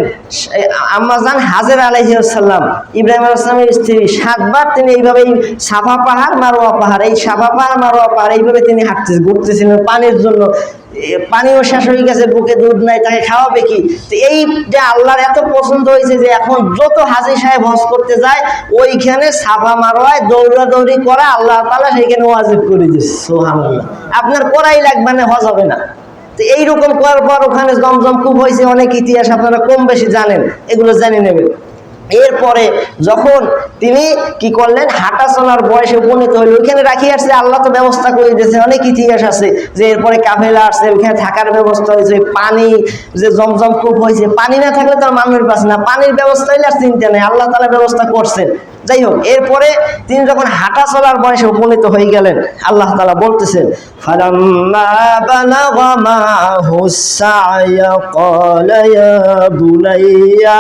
আম্মাজান হাজেরা আলাইহিস সালাম, ইব্রাহিম আলাইহিস সালামের স্ত্রী, 7 বার তিনি এইভাবেই সাফা পাহাড় মারোয়া পাহাড়, এই সাফা পাহাড় মারোয়া পাহাড় এইভাবে তিনি ঘুরতেছিলেন পানির জন্য। পানিও শেষ হয়ে গেছে, বুকে দুধ নাই, তাকে খাওয়াবে কি? তো এই যে আল্লাহর এত পছন্দ হয়েছে যে এখন যত হাজী সাহেব হজ করতে যায় ওইখানে সাফা মারোয়ায় দৌড়াদৌড়ি করা আল্লাহ তাআলা সেইখানে ওয়াজিব করে দিয়েছে। সুবহানাল্লাহ। আপনার করাই লাগবে না, হজ হবে না। তো এইরকম করার পর ওখানে জমজম কূপ হয়েছে, অনেক ইতিহাস আপনারা কম বেশি জানেন, এগুলো জেনে নেবেন। এরপরে যখন তিনি কি করলেন, হাঁটা চলার বয়সে উপনীত হইল, ওইখানে রাখি আসছে, আল্লাহ তো ব্যবস্থা করে দিয়েছে, অনেক ইতিহাস আছে যে এরপরে কাফেলা আসছে, ওইখানে থাকার ব্যবস্থা হয়েছে, পানি যে জমজম কূপ হয়েছে, পানি না থাকলে তো মানুষ বাঁচে না, পানির ব্যবস্থা হইলে আর চিন্তা নেই, আল্লাহ তাআলা ব্যবস্থা করছেন। যাই হোক, এরপরে তিনি যখন হাঁটা চলার বয়সে উপনীত হয়ে গেলেন, আল্লাহ তাআলা বলতেছেন ফালাম্মা বালাগা মাহুস সা'য়া ক্বালা ইয়া বুনাইয়া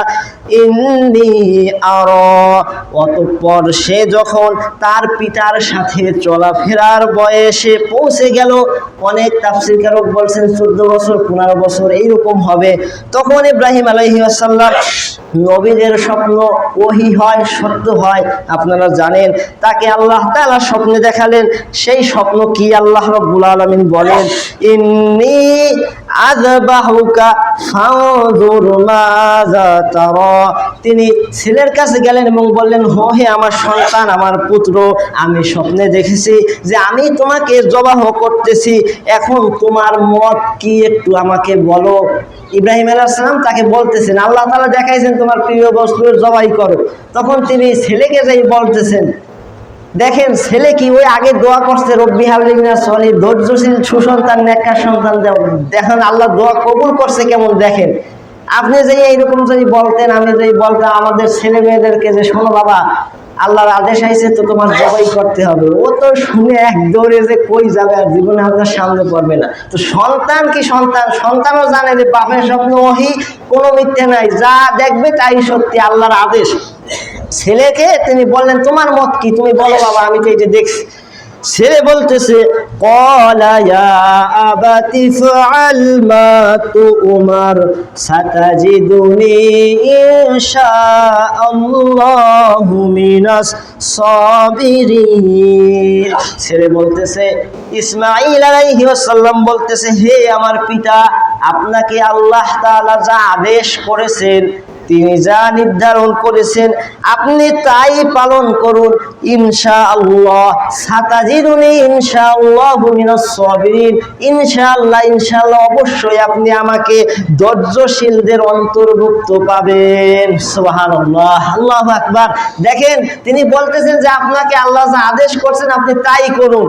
ইন্নী আরা। অতঃপর সে যখন তার পিতার সাথে চলাফেরার বয়সে পৌঁছে গেল, অনেক তাফসীরকারক বলছেন 14 বছর 15 বছর এইরকম হবে, তখন ইব্রাহিম আলাইহিস সালাম নবীদের স্বপ্ন ওহী হয়, সত্য হয়। আপনারা জানেন তাকে আল্লাহ তাআলা স্বপ্নে দেখালেন। সেই স্বপ্ন কি আল্লাহ রাব্বুল আলামিন বলেন, ইন্নী আযবাহুকা ফানজুর মাযা তারা। তিনি ছেলের কাছে গেলেন এবং বললেন, হে আমার সন্তান, আমার পুত্র, আমি স্বপ্নে দেখেছি যে আমি তোমাকে জবাহ করতেছি, এখন তোমার মত কি একটু আমাকে বলো। ইব্রাহিম আলাইহিস সালাম তাকে বলতেছেন, আল্লাহ তাআলা দেখাইছেন তোমার প্রিয় বস্তু জবাই করো। তখন তিনি ছেলেকে যাই বলতেছেন, দেখেন ছেলে কি ওই আগে দোয়া করছে, রব্বি হাবলি মিনাস সলিহিন, ধৈর্যশীল সুসন্তান নেককার সন্তান দাও। দেখেন আল্লাহ দোয়া কবুল করছে কেমন। দেখেন আপনি যে এইরকম যদি বলতেন, আমি যদি বলতাম আমাদের ছেলে মেয়েদেরকে যে শোনো বাবা, আল্লাহর আদেশ আইছে তো তোমার জবাই করতে হবে, ও তো শুনে এক দৌড়ে যে কই যাবে, আর জীবনে আপনার সামনে পড়বে না। তো সন্তান কি সন্তানও জানে যে বাপের স্বপ্ন ওহী, কোনো মিথ্যে নাই, যা দেখবে তাই সত্যি, আল্লাহর আদেশ। ছেলেকে তিনি বললেন তোমার মত কি, তুমি বলো বাবা, আমি তো এটা দেখছি। ছেলে বলতেছে, ক্বালা ইয়া আবাতি ফাআল মা তু'মার সাতাজিদুনি ইনশাআল্লাহু মিনাস সাবিরিন। ছেলে বলতেছে, ইসমাঈল আলাইহিস সালাম বলতেছে, হে আমার পিতা, আপনাকে আল্লাহ তাআলা যা আদেশ করেছেন, তিনি যা নির্ধারণ করেছেন আপনি তাই পালন করুন, ইনশাআল্লাহ সাতাজিদুনি ইনশাআল্লাহু মিনাস সাবিরিন। ইনশাআল্লাহ অবশ্যই আপনি আমাকে ধৈর্যশীলদের অন্তর্ভুক্ত পাবেন। সুবহানাল্লাহ, আল্লাহু আকবার। দেখেন তিনি বলতেছেন যে আপনাকে আল্লাহ যা আদেশ করছেন আপনি তাই করুন,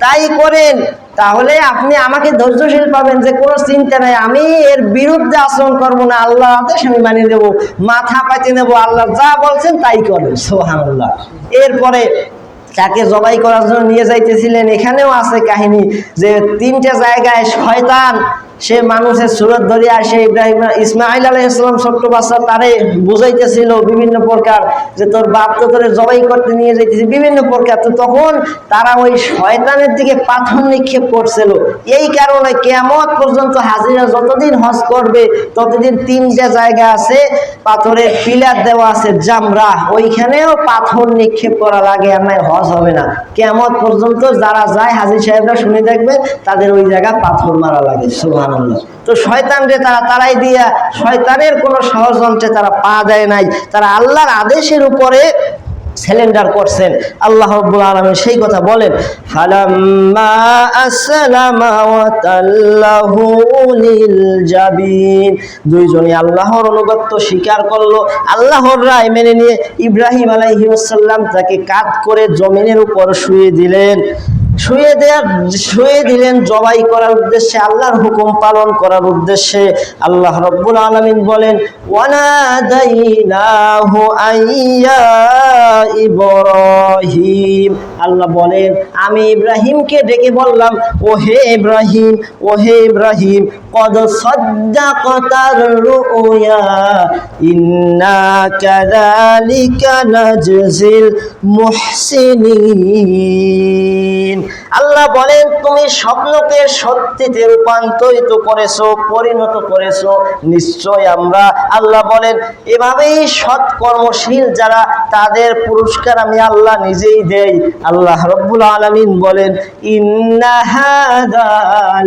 তাই করেন, তাহলে আপনি আমাকে ধৈর্যশীল পাবেন, যে কোনো চিন্তা নাই, আমি এর বিরুদ্ধে আচরণ করবো না, আল্লাহ আদেশ আমি মানিয়ে নেবো, মাথা পাইতে নেবো, আল্লাহ যা বলছেন তাই করেন। সুবহানাল্লাহ। এরপরে তাকে জবাই করার জন্য নিয়ে যাইতেছিলেন, এখানেও আছে কাহিনী যে 3টে জায়গায় শয়তান সে মানুষের সুরত ধরে আসে, ইসমাঈল আলাইহিস সালাম ছোট্ট বাচ্চা, তারে বুঝাইতেছিল বিভিন্ন প্রকার যে তোর বাপ তো তোরে জবাই করতে নিয়ে যাইতেছে বিভিন্ন প্রকার। তো তখন তারা ওই শয়তানের দিকে পাথর নিক্ষেপ করছিল। এই কারণে কিয়ামত পর্যন্ত হাজিরা যতদিন হজ করবে ততদিন 3টে জায়গা আছে পাথরের পিলার দেওয়া আছে, জামরা, ওইখানেও পাথর নিক্ষেপ করা লাগে, আর নাই হজ হবে না। কিয়ামত পর্যন্ত যারা যায় হাজী সাহেবরা শুনে দেখবেন তাদের ওই জায়গা পাথর মারা লাগে। সুবহানাল্লাহ। তো শয়তানরে তারাই দিয়া, শয়তানের কোনো ষড়যন্ত্রে তারা পা দেয় নাই, তারা আল্লাহর আদেশের উপরে সিলিন্ডার করছেন। আল্লাহ রাব্বুল আলামিন সেই কথা বলেন, ফালাম্মা আসলামা ওয়া তাল্লাহু লিল জাবিন। দুইজনই আল্লাহর অনুগত্য স্বীকার করলো, আল্লাহর রায় মেনে নিয়ে ইব্রাহিম আলাইহিস সালাম তাকে কাঁধ করে জমিনের উপর শুইয়ে দিলেন। শুয়ে দিলেন জবাই করার উদ্দেশ্যে, আল্লাহর হুকুম পালন করার উদ্দেশ্যে। আল্লাহ রাব্বুল আলামিন বলেন ওয়ানাদাইনাহু আইয়া ইব্রাহিম, আল্লাহ বলেন আমি ইব্রাহিমকে ডেকে বললাম ও হে ইব্রাহিম, ও হে ইব্রাহিম, কদ সাদ্দাকতার রুয়া ইন্না কাযালিকা নাজজিল মুহসিনিন। আল্লাহ বলেন তুমি স্বপ্নকে সত্যিতে রূপান্তরিত করেছো, পরিণত করেছো, নিশ্চয় আমরা, আল্লাহ বলেন এভাবেই সৎকর্মশীল যারা তাদের পুরস্কার আমি আল্লাহ নিজেই দেই। আল্লাহ রাব্বুল আলামিন বলেন ইন্না হাযা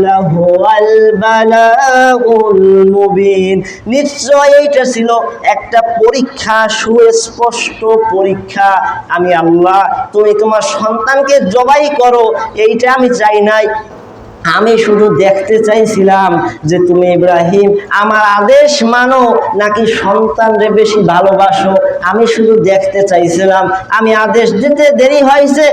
লাহুয়াল বালাগুল মুবিন, নিশ্চয় এইটা ছিল একটা পরীক্ষা, সুস্পষ্ট পরীক্ষা। আমি আল্লাহ, তুমি তোমার সন্তানকে জবাই করো এইটা আমি চাই নাই, আমি শুধু দেখতে চাইছিলাম যে তুমি ইব্রাহিম আমার আদেশ মানো নাকি সন্তানরে বেশি ভালোবাসো। আমি শুধু দেখতে চাইছিলাম। আমি আদেশ দিতে দেরি হয়েছে,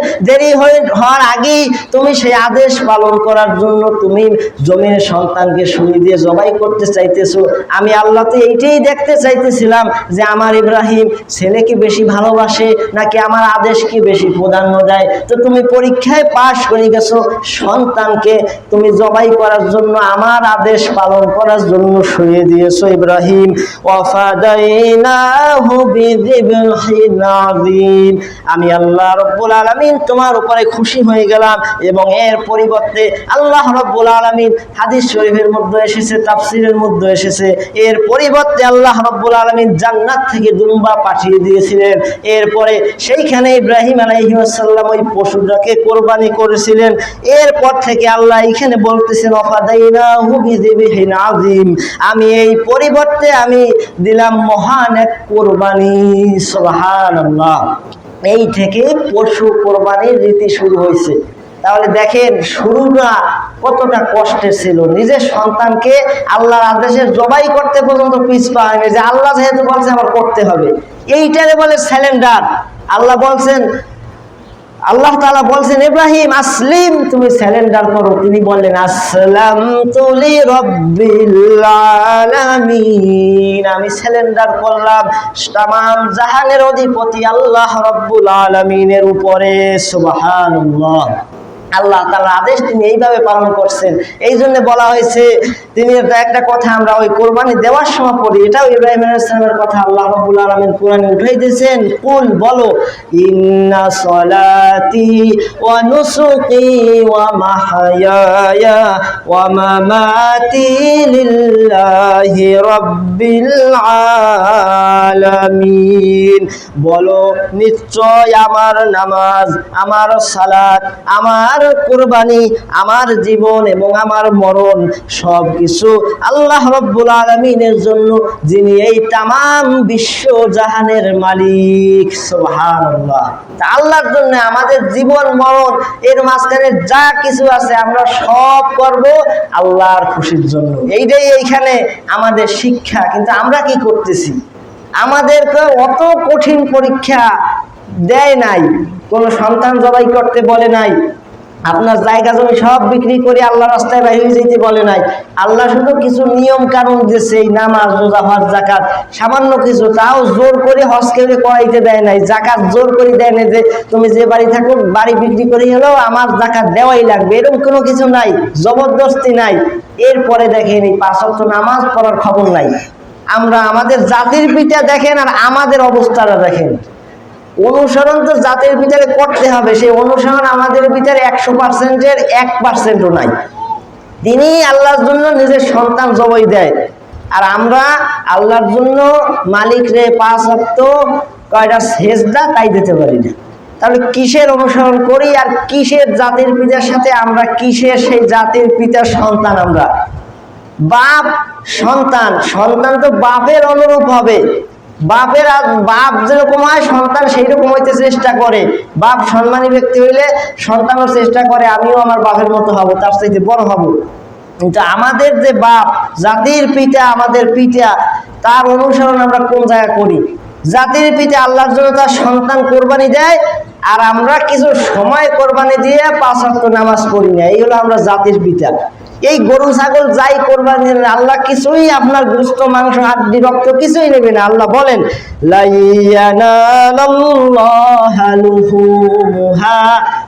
হওয়ার আগেই তুমি সেই আদেশ পালন করার জন্য তুমি জমিনে সন্তানকে শুয়ে দিয়ে জবাই করতে চাইতেছো। আমি আল্লাহ তো এইটাই দেখতে চাইতেছিলাম যে আমার ইব্রাহিম ছেলেকে বেশি ভালোবাসে নাকি আমার আদেশকে বেশি প্রাধান্য দেয়। তো তুমি পরীক্ষায় পাশ করে গেছো, সন্তানকে তুমি জবাই করার জন্য, আমার আদেশ পালন করার জন্য শুয়ে দিয়েছো ইব্রাহিম। ওয়াফাদাইনাহু বিযিবহিন আযীম, আমি আল্লাহ রাব্বুল আলামিন তোমার উপরে খুশি হয়ে গেলাম। এবং এর পরিবর্তে আল্লাহ রাব্বুল আলামিন, হাদিস শরীফের মধ্যে এসেছে, তাফসীরের মধ্যে এসেছে, এর পরিবর্তে আল্লাহ রাব্বুল আলামিন জান্নাত থেকে দুম্বা পাঠিয়ে দিয়েছিলেন। এরপরে সেইখানে ইব্রাহিম আলাইহিস সালাম ওই পশুটাকে কোরবানি করেছিলেন। এরপর থেকে আল্লাহ এখানে বলতেছেন ওয়াফাদাইনাহু বিযিবহিন আযীম, আমি এই পরিবর্তে আমি দিলাম মহান এক কোরবানি। সুবহানাল্লাহ। এই থেকে পশু কোরবানির রীতি শুরু হয়েছে। তাহলে দেখেন শুরুটা কতটা কষ্টের ছিল। নিজের সন্তানকে আল্লাহর আদেশে জবাই করতে পর্যন্ত পিছপা হয়নি, যে আল্লাহ যেহেতু বলছে আমার করতে হবে, এইটারে বলে স্যালেন্ডার। আল্লাহ বলছেন, আল্লাহ তাআলা বলছেন ইব্রাহিম আসলিম, তুমি স্যালেন্ডার করো। তিনি বললেন আসলামতু লিরাব্বিল আলামিন, আমি স্যালেন্ডার করলাম তামাম জাহানের অধিপতি আল্লাহ রাব্বুল আলামিনের উপরে। সুবহানাল্লাহ। আল্লাহ তাআলার আদেশ তিনি এইভাবে পালন করছেন। এই জন্য বলা হয়েছে, তিনি একটা কথা আমরা ওই কোরবানি দেওয়ার সময় পড়ি, এটাও ইব্রাহিম আলাইহিস সালামের কথা আল্লাহ রাব্বুল আলামিন কোরআনে উঠাই দিয়েছেন। কুল, বলো, ইন্না সলাতি ওয়া নুসুকি ওয়া মাহইয়ায়া ওয়া মামাতি লিল্লাহি রাব্বিল আলামিন, বলো নিশ্চয় আমার নামাজ, আমার সালাত, আমার কুরবানি, আমার জীবন এবং আমার মরণ সবকিছু আল্লাহ রাব্বুল আলামিনের জন্য, যিনি এই তামাম বিশ্ব জাহানের মালিক। সুবহানাল্লাহ। তা আল্লাহর জন্য আমাদের জীবন মরণ এর মাঝখানে যা কিছু আছে আমরা সব করব আল্লাহর খুশির জন্য। এইটাই এইখানে আমাদের শিক্ষা। কিন্তু আমরা কি করতেছি? আমাদেরকে অত কঠিন পরীক্ষা দেয় নাই, কোন সন্তান জবাই করতে বলে নাই, আপনার জায়গা জমি সব বিক্রি করে আল্লাহ রাস্তায় বাইরে যেতে বলে নাই। আল্লাহ শুধু কিছু নিয়ম কানুন দিয়েছে, এই নামাজ, রোজা, হজ, যাকাত, সামান্য কিছু, তাও জোর করে হজ করে করাইতে দেয় নাই। যাকাত জোর করে দেয় নাই যে তুমি যে বাড়ি থাকো বাড়ি বিক্রি করে হলেও আমার যাকাত দেওয়াই লাগবে, এরকম কোনো কিছু নাই, জবরদস্তি নাই। এরপরে দেখেন এই 5 ওয়াক্ত নামাজ পড়ার খবর নাই। আমরা আমাদের জাতির পিতা দেখেন আর আমাদের অবস্থাটা দেখেন। অনুসরণ তো জাতির ভিতরে করতে হবে, সেই অনুসরণ আমাদের ভিতরে 100%-এর 1%ও নাই। তিনি আল্লাহর জন্য নিজের সন্তান জবাই দেয়, আর আমরা আল্লাহর জন্য মালিক রে 5 ওয়াক্ত কয়টা সেজদা তাই দিতে পারি না। তাহলে কিসের অনুসরণ করি আর কিসের জাতির পিতার সাথে আমরা কিসের সেই জাতির পিতার সন্তান? আমরা বাপ সন্তান, সন্তান তো বাপের অনুরূপ হবে। বাপের বাপ যেরকম হয় সন্তান সেই রকম হইতে চেষ্টা করে। বাপ সম্মানী ব্যক্তি হইলে সন্তানও চেষ্টা করে আমিও আমার বাপের মতো হব, তার চাইতে বড় হব। কিন্তু আমাদের যে বাপ, জাতির পিতা, আমাদের পিতা, তার অনুসরণ আমরা কোন জায়গা করি? জাতির পিতা আল্লাহর জন্য তার সন্তান কোরবানি দেয়, আর আমরা কিছু সময় কোরবানি দিয়ে 5 ওয়াক্ত নামাজ পড়ি না। এই হলো আমরা জাতির পিতা। এই গরু ছাগল যাই কোরবানি দেন, আল্লাহ কিছুই আপনার গোশত মাংস হাড্ডি রক্ত কিছুই নেবে না। আল্লাহ বলেন লা ইয়ানালাল্লাহু লুহুমুহা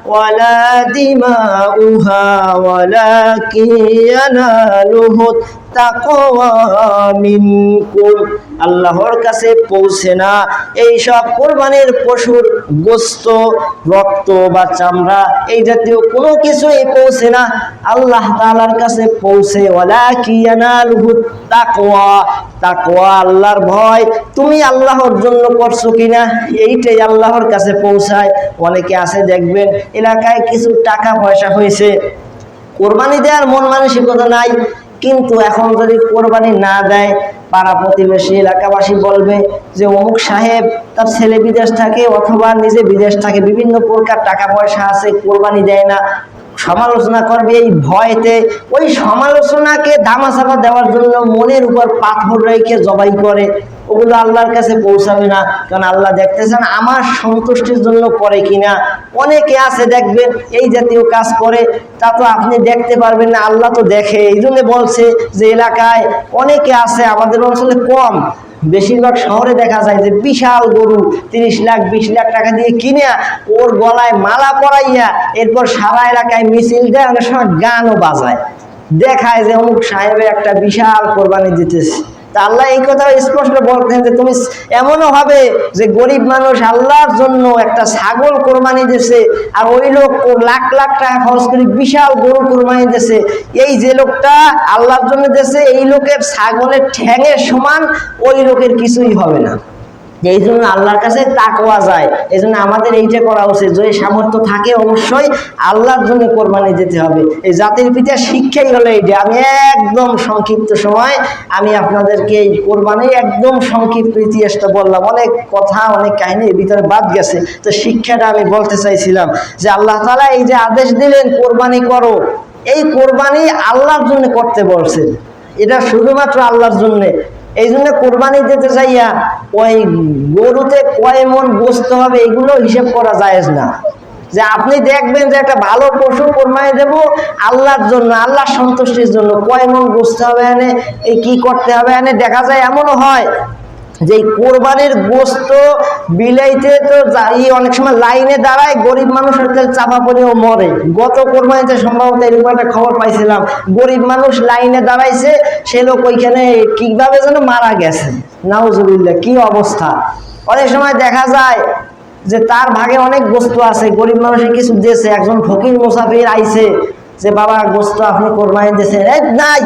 ওয়ালা দিমাউহা ওয়ালাকিন ইয়ানালুহু তাকওয়া মিনকুম। আল্লাহর কাছে পৌঁছে না এই সব কোরবানির পশুর গোশত, রক্ত বা চামড়া, এই জাতীয় কোনো কিছুই পৌঁছে না। আল্লাহ তাআলার কাছে পৌঁছে ওয়ালাকিন ইয়ানালুহু তাকওয়া। তাকওয়া আল্লাহর ভয়, তুমি আল্লাহর জন্য করছো কিনা, এইটাই আল্লাহর কাছে পৌঁছায়। অনেকে আছে দেখবেন এলাকায় কিছু টাকা পয়সা হয়েছে, কোরবানি দেওয়ার মন মানসিকতা নাই, কিন্তু এখন যদি কোরবানি না দেয় পাড়া প্রতিবেশী এলাকাবাসী বলবে যে অমুক সাহেব তার ছেলে বিদেশ থাকে অথবা নিজে বিদেশ থাকে, বিভিন্ন প্রকার টাকা পয়সা আছে, কোরবানি দেয় না। সমালোচনা করবে এই ভয়তে, ওই সমালোচনাকে ধামাচাপা দেওয়ার জন্য মনের উপর পাথর রেখে জবাই করে। ওগুলো আল্লাহর কাছে পৌঁছাবে না, কারণ আল্লাহ দেখতেছেন আমার সন্তুষ্টির জন্য করে কিনা। অনেকে আছে দেখবেন এই জাতীয় কাজ করে, তা তো আপনি দেখতে পারবেন না, আল্লাহ তো দেখে। এই জন্য বলছে যে এলাকায় অনেকে আছে, আমাদের অঞ্চলে কম, বেশিরভাগ শহরে দেখা যায় যে বিশাল গরু 30 লাখ 20 লাখ টাকা দিয়ে কিনে ওর গলায় মালা পরাইয়া এরপর সারা এলাকায় মিছিল দেয়, অনেক সময় গানও বাজায়, দেখায় যে অমুক সাহেবের একটা বিশাল কোরবানি দিতেছে। তা আল্লাহ এই কথা স্পষ্ট বলতেন যে তুমি এমনও হবে যে গরিব মানুষ আল্লাহর জন্য একটা ছাগল কোরবানি দিয়েছে, আর ওই লোক লাখ লাখ টাকা খরচ করে বিশাল গরু কোরবানি দিয়েছে। এই যে লোকটা আল্লাহর জন্য দিয়েছে, এই লোকের ছাগলের ঠ্যাঙের সমান ওই লোকের কিছুই হবে না। এই জন্য আল্লাহর কাছে তাকওয়া যায়। এই জন্য আমাদের এইটা করা উচিত, যদি সামর্থ্য থাকে অবশ্যই আল্লাহর জন্য কোরবানি দিতে হবে। এই জাতির পিতার শিক্ষাই হলো এইটা। আমি একদম সংক্ষিপ্ত সময় আমি আপনাদেরকে এই কোরবানির একদম সংক্ষিপ্ত ইতিহাসটা বললাম, অনেক কথা অনেক কাহিনী এর ভিতরে বাদ গেছে। তো শিক্ষাটা আমি বলতে চাইছিলাম যে আল্লাহ তাআলা এই যে আদেশ দিলেন কোরবানি করো, এই কোরবানি আল্লাহর জন্য করতে বলছেন, এটা শুধুমাত্র আল্লাহর জন্য। এই জন্য কোরবানি দিতে চাইয়া ওই গরুতে কয় মন গোশত হবে এগুলো হিসেব করা জায়েজ না। যে আপনি দেখবেন যে একটা ভালো পশু কোরবানি দেব আল্লাহর জন্য, আল্লাহর সন্তুষ্টির জন্য, কয় মন গোশত হবে এনে, এই কি করতে হবে এনে, দেখা যায় এমনও হয় যে কোরবানির গোশত বিলাইতে তো অনেক সময় লাইনে দাঁড়ায়, গরিব মানুষ চাপা পড়েও মরে। গত কোরবানিতে সম্ভবত এরকম একটা খবর পাইছিলাম, গরিব মানুষ লাইনে দাঁড়াইছে, সে লোক ওইখানে কিভাবে যেন মারা গেছে, নাউজুবিল্লাহ, কি অবস্থা। অনেক সময় দেখা যায় যে তার ভাগে অনেক গোশত আছে, গরিব মানুষের কিছু দিয়েছে, একজন ফকির মুসাফির আইছে যে বাবা গোশত আপনি কোরবানি দিয়েছেন, নাই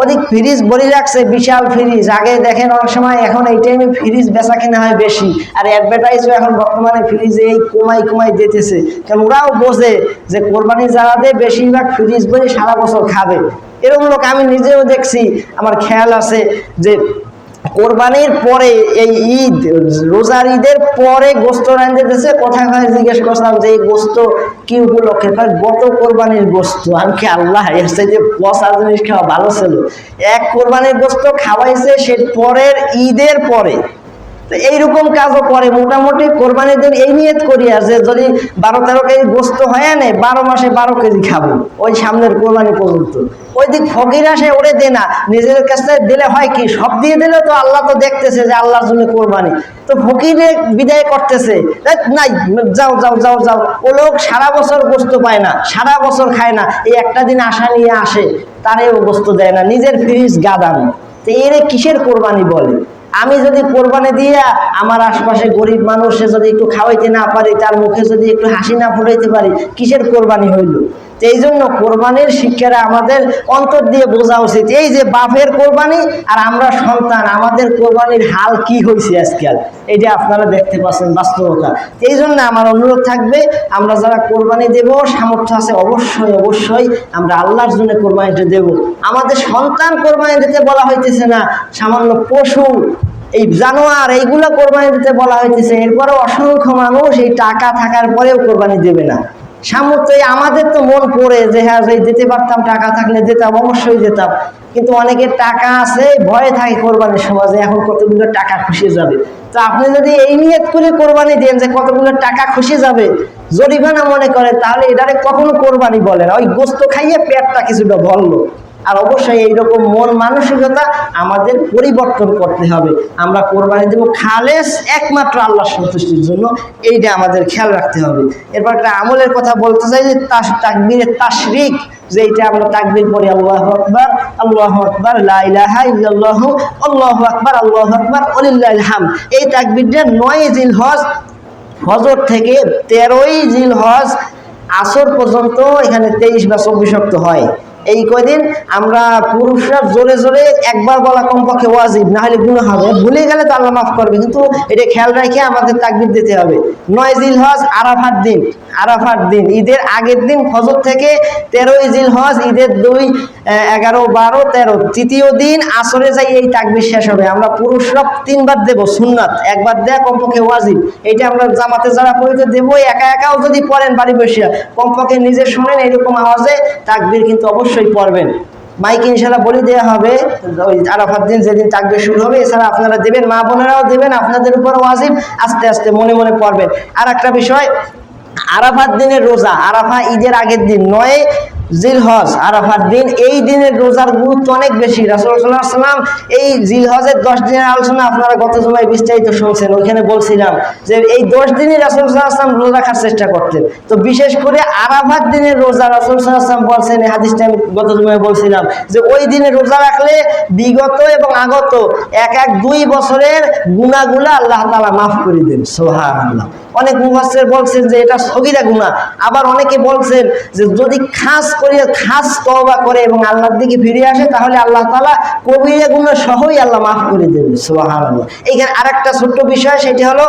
অধিক ফ্রিজ ভরে রাখছে, বিশাল ফ্রিজ। আগে দেখেন অনেক সময়, এখন এই টাইমে ফ্রিজ বেচা কিনা হয় বেশি, আর অ্যাডভার্টাইজও এখন বর্তমানে ফ্রিজে এই কমাই দিতেছে, কারণ ওরাও বোঝে যে কোরবানি যারা দেয় বেশিরভাগ ফ্রিজ ভরে সারা বছর খাবে। এরকম লোক আমি নিজেও দেখছি, আমার খেয়াল আছে যে কোরবানির পরে এই ঈদ, রোজার ঈদের পরে গোশত রাঁধতে দিয়েছে। কোথায় জিজ্ঞেস করলাম যে এই গোশত কি উপলক্ষে, গত কোরবানির গোশত। আমি কি আল্লাহ, এর চাইতে পচা জিনিস খাওয়া ভালো ছিল? এক কোরবানির গোশত খাওয়াইছে সে পরের ঈদের পরে। এইরকম কাজও করে, মোটামুটি কোরবানির দিন এই নিয়ত করি আছে যদি 12-13 কেজি গোশত হয় না, 12 মাসে 12 কেজি খাবো ওই সামনের কোরবানি পর্যন্ত। ওই দিক ফকির আসে ওরে দে না, নিজের কাছে দিলে হয় কি, সব দিয়ে দিলে তো আল্লাহ তো দেখতেছে যে আল্লাহর জন্য কোরবানি, তো ফকিরে বিদায় করতেছে, নাই যাও যাও যাও যাও। ও লোক সারা বছর গোশত পায় না, সারা বছর খায় না, এই একটা দিন আশা নিয়ে আসে, তারেও গোশত দেয় না, নিজের ফ্রিজ গাদানো। তো এর কিসের কোরবানি বলে? আমি যদি কোরবানি দিয়া আমার আশপাশে গরিব মানুষে যদি একটু খাওয়াইতে না পারি, তার মুখে যদি একটু হাসি না ফুটাইতে পারি, কিসের কোরবানি হইল? এই জন্য কোরবানির শিক্ষাটা আমাদের অন্তর দিয়ে বোঝা উচিত। এই যে বাপের কোরবানি আর আমরা সন্তান, আমাদের কোরবানির হাল কি হয়েছে আজকাল, এটা আপনারা দেখতে পাচ্ছেন বাস্তবতা। এই জন্য আমার অনুরোধ থাকবে, আমরা যারা কোরবানি দেব সামর্থ্য আছে অবশ্যই অবশ্যই আমরা আল্লাহর জন্য কোরবানিটা দেব। আমাদের সন্তান কোরবানি দিতে বলা হইতেছে না, সামান্য পশু, এই জানোয়ার, এইগুলো কোরবানি দিতে বলা হইতেছে। এরপরে অসংখ্য মানুষ এই টাকা থাকার পরেও কোরবানি দেবে না। সামর্থ্য আমাদের তো মন পড়ে যে হ্যাঁ দিতে পারতাম, টাকা থাকলে দিতাম, অবশ্যই দিতাম, কিন্তু অনেকের টাকা আছে, ভয়ে থাকে কোরবানির সমাজে এখন কতগুলো টাকা খুশি যাবে। তো আপনি যদি এই নিয়ত করে কোরবানি দেন যে কতগুলো টাকা খুশি যাবে, জরিমানা মনে করে, তাহলে এটারে কখনো কোরবানি বলে না। ওই গোস্ত খাইয়ে পেটটা কিছুটা ভরলো। আর অবশ্যই এইরকম মন মানসিকতা আমাদের পরিবর্তন করতে হবে। আমরা কোরবানি দেবো খালেস একমাত্র আল্লাহর সন্তুষ্টির জন্য, এইটা আমাদের খেয়াল রাখতে হবে। এরপর একটা আমলের কথা বলতে চাই যে তাকবীরের তাশরিক, যে এইটা আমরা তাকবীর পড়ি আল্লাহু আকবার, আল্লাহু আকবার, লা ইলাহা ইল্লাল্লাহু, আল্লাহু আকবার, আল্লাহু আকবার, ওয়ালিল্লাহিল হামদ। এই তাকবীরটা 9 জিলহজ ফজর থেকে 13ই জিলহজ আসর পর্যন্ত এখানে 23 বা 24 ওয়াক্ত হয়। এই কয়দিন আমরা পুরুষরা জোরে জোরে একবার বলা কমপক্ষে ওয়াজিব, না হলে গুনাহ হবে। ভুলে গেলে তো আল্লাহ মাফ করবে, কিন্তু এটা খেয়াল রেখে আমাদের তাকবীর দিতে হবে। 9 জিলহজ আরাফার দিন, আরাফার দিন ঈদের আগের দিন ফজর থেকে 13ই জিলহজ ঈদের 2, 11, 12, 13 তৃতীয় দিন আসরে যাই এই তাকবীর শেষ হবে। আমরা পুরুষরা 3 বার দেব সুন্নাত, একবার দেয়া কমপক্ষে ওয়াজিব। এইটা আমরা জামাতে যারা পড়িতে দেবো, একা একাও যদি পড়েন বাড়ি বসে কমপক্ষে নিজে শোনেন এইরকম আওয়াজে তাকবীর কিন্তু অবশ্যই পড়বেন। মাইকে ইনশাআল্লাহ বলে দেওয়া হবে ওই আরাফার দিন যেদিন তাকবীর শুরু হবে। এছাড়া আপনারা দেবেন, মা বোনেরাও দেবেন, আপনাদের উপর ওয়াজিব, আস্তে আস্তে মনে মনে পড়বেন। আর একটা বিষয়, আরাফার দিনের রোজা, আরাফা ঈদের আগের দিন 9 জিলহজ আরাফার দিন, এই দিনের রোজার গুরুত্ব অনেক বেশি। রাসূল সাল্লাল্লাহু আলাইহি ওয়াসাল্লাম এই জিলহজের 10 দিনের আলোচনা আপনারা গত জুমায় বিস্তারিত শুনছেন। ওইখানে বলছিলাম যে এই 10 দিনই রাসূল সাল্লাল্লাহু আলাইহি ওয়াসাল্লাম রোজা রাখার চেষ্টা করতেন। তো বিশেষ করে আরাফার দিনের রোজা রাসূল সাল্লাল্লাহু আলাইহি ওয়াসাল্লাম বলছেন, এই হাদিসটা আমি গত জুমায় বলছিলাম যে ওই দিনে রোজা রাখলে বিগত এবং আগত 1-2 বছরের গুনাহগুলো আল্লাহ তাআলা মাফ করে দেন। সুবহানাল্লাহ। অনেক মুফাসসির বলছেন যে এটা সগীরা গুনাহ, আবার অনেকে বলছেন যে যদি খাস তওবা করে এবং আল্লাহর দিকে ফিরে আসে তাহলে আল্লাহ তাআলা কবিরা গুনাহ সহই আল্লাহ মাফ করে দেবেন। সুবহানাল্লাহ। এইখানে আরেকটা ছোট্ট বিষয়, সেটা হলো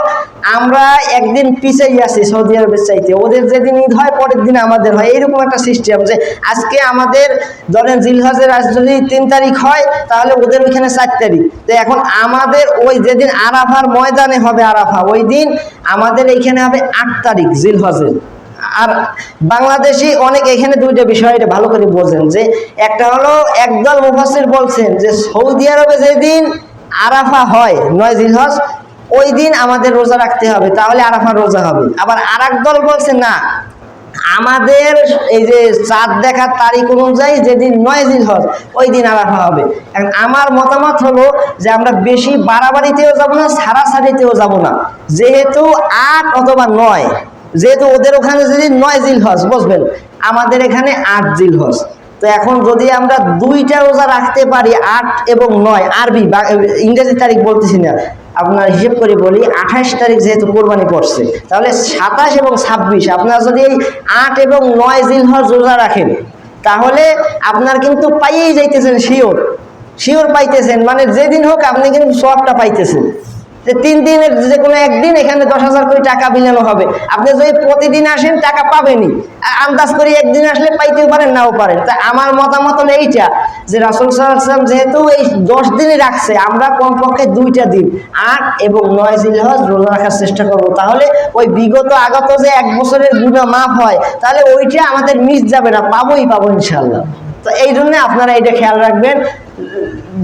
আমরা একদিন পিছিয়ে আছি সৌদি আরবের চাইতে। ওদের যেদিন ঈদ হয় পরের দিন আমাদের হয়, এইরকম একটা সিস্টেম যে আজকে আমাদের ধরেন জিলহজের আজ যদি 3 তারিখ হয় তাহলে ওদের ওইখানে 4 তারিখ। তো এখন আমাদের ওই যেদিন আরাফার ময়দানে হবে আরাফা, ওই দিন আমাদের এইখানে হবে 8 তারিখ জিলহজের। আর বাংলাদেশি অনেক এখানে দুইটা বিষয় এটা ভালো করে বোঝেন, যে একটা হলো একদল মুফাসসির বলছেন যে সৌদি আরবে যেদিন আরাফা হয় 9 জিলহজ ওই দিন আমাদের রোজা রাখতে হবে, তাহলে আরাফার রোজা হবে। আবার আরেক দল বলছে না, আমাদের এই যে চাঁদ দেখার তারিখ অনুযায়ী যেদিন 9 জিলহজ ওই দিন আরাফা হবে। এখন আমার মতামত হলো যে আমরা বেশি বাড়াবাড়িতেও যাব না, সারাসারিতেও যাব না। যেহেতু 8 অথবা 9, যেহেতু ওদের ওখানে যদি 9 জিলহজ বুঝবেন, আমাদের এখানে 8 জিলহজ। তো এখন যদি আমরা 2টা রোজা রাখতে পারি 8 এবং 9, আরবি বা ইংরেজি তারিখ বলতেছি না, আপনার হিসেব করে বলি 28 তারিখ যেহেতু কোরবানি পড়ছে, তাহলে 27 এবং 26 আপনারা যদি এই 8 এবং 9 জিলহজ রোজা রাখেন তাহলে আপনার কিন্তু পাইয়েই যাইতেছেন, শিওর পাইতেছেন। মানে যেদিন হোক আপনি কিন্তু সবটা পাইতেছেন। যে 3 দিনের যে কোনো একদিন এখানে 10,000 কোটি টাকা বিলানো হবে। আপনি যদি প্রতিদিন আসেন টাকা পাবেনই, আন্দাজ করে একদিন আসলে পাইতেও পারেন, নাও পারেন। তা আমার মতামত হলো এইটা যে রাসূল সাল্লাল্লাহু আলাইহি ওয়াসাল্লাম যেহেতু এই 10 দিনই রাখছে, আমরা কমপক্ষে 2টা দিন 8 এবং 9 জিলহজ রোজা রাখার চেষ্টা করব। তাহলে ওই বিগত আগত যে 1 বছরের গুনাহ মাফ হয়, তাহলে ওইটা আমাদের মিস যাবে না, পাবো ইনশাআল্লাহ। তো এই জন্য আপনারা এটা খেয়াল রাখবেন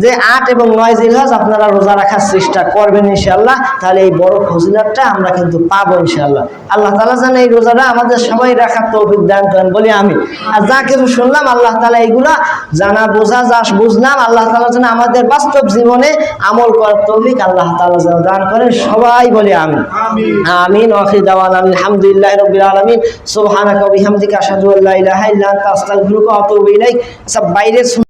যে 8 এবং 9 জিলহজ আপনারা রোজা রাখার চেষ্টা করবেন ইনশাআল্লাহ। তাহলে এই বড় ফজিলতটা আমরা কিন্তু পাবো ইনশাআল্লাহ। আল্লাহ তাআলা যেন এই রোজাটা আমাদের সবাই রাখার তৌফিক দান করেন বলি আমি। আর যা কিছু শুনলাম আল্লাহ তাআলা এইগুলা জানা বোঝা যা বুঝলাম আল্লাহ তাআলা যেন আমাদের বাস্তব জীবনে আমল করার তৌফিক আল্লাহ তাআলা যেন দান করেন, সবাই বলি আমিন। আমিন। ওয়া আখিরু দাওয়ানা আলহামদুলিল্লাহি রাব্বিল আলামিন। সুবহানাকা ওয়া বিহামদিকা আশহাদু আল্লা ইলাহা ইল্লা আনতা আস্তাগফিরুকা ওয়া আতুবু ইলাইক। সব বাইরে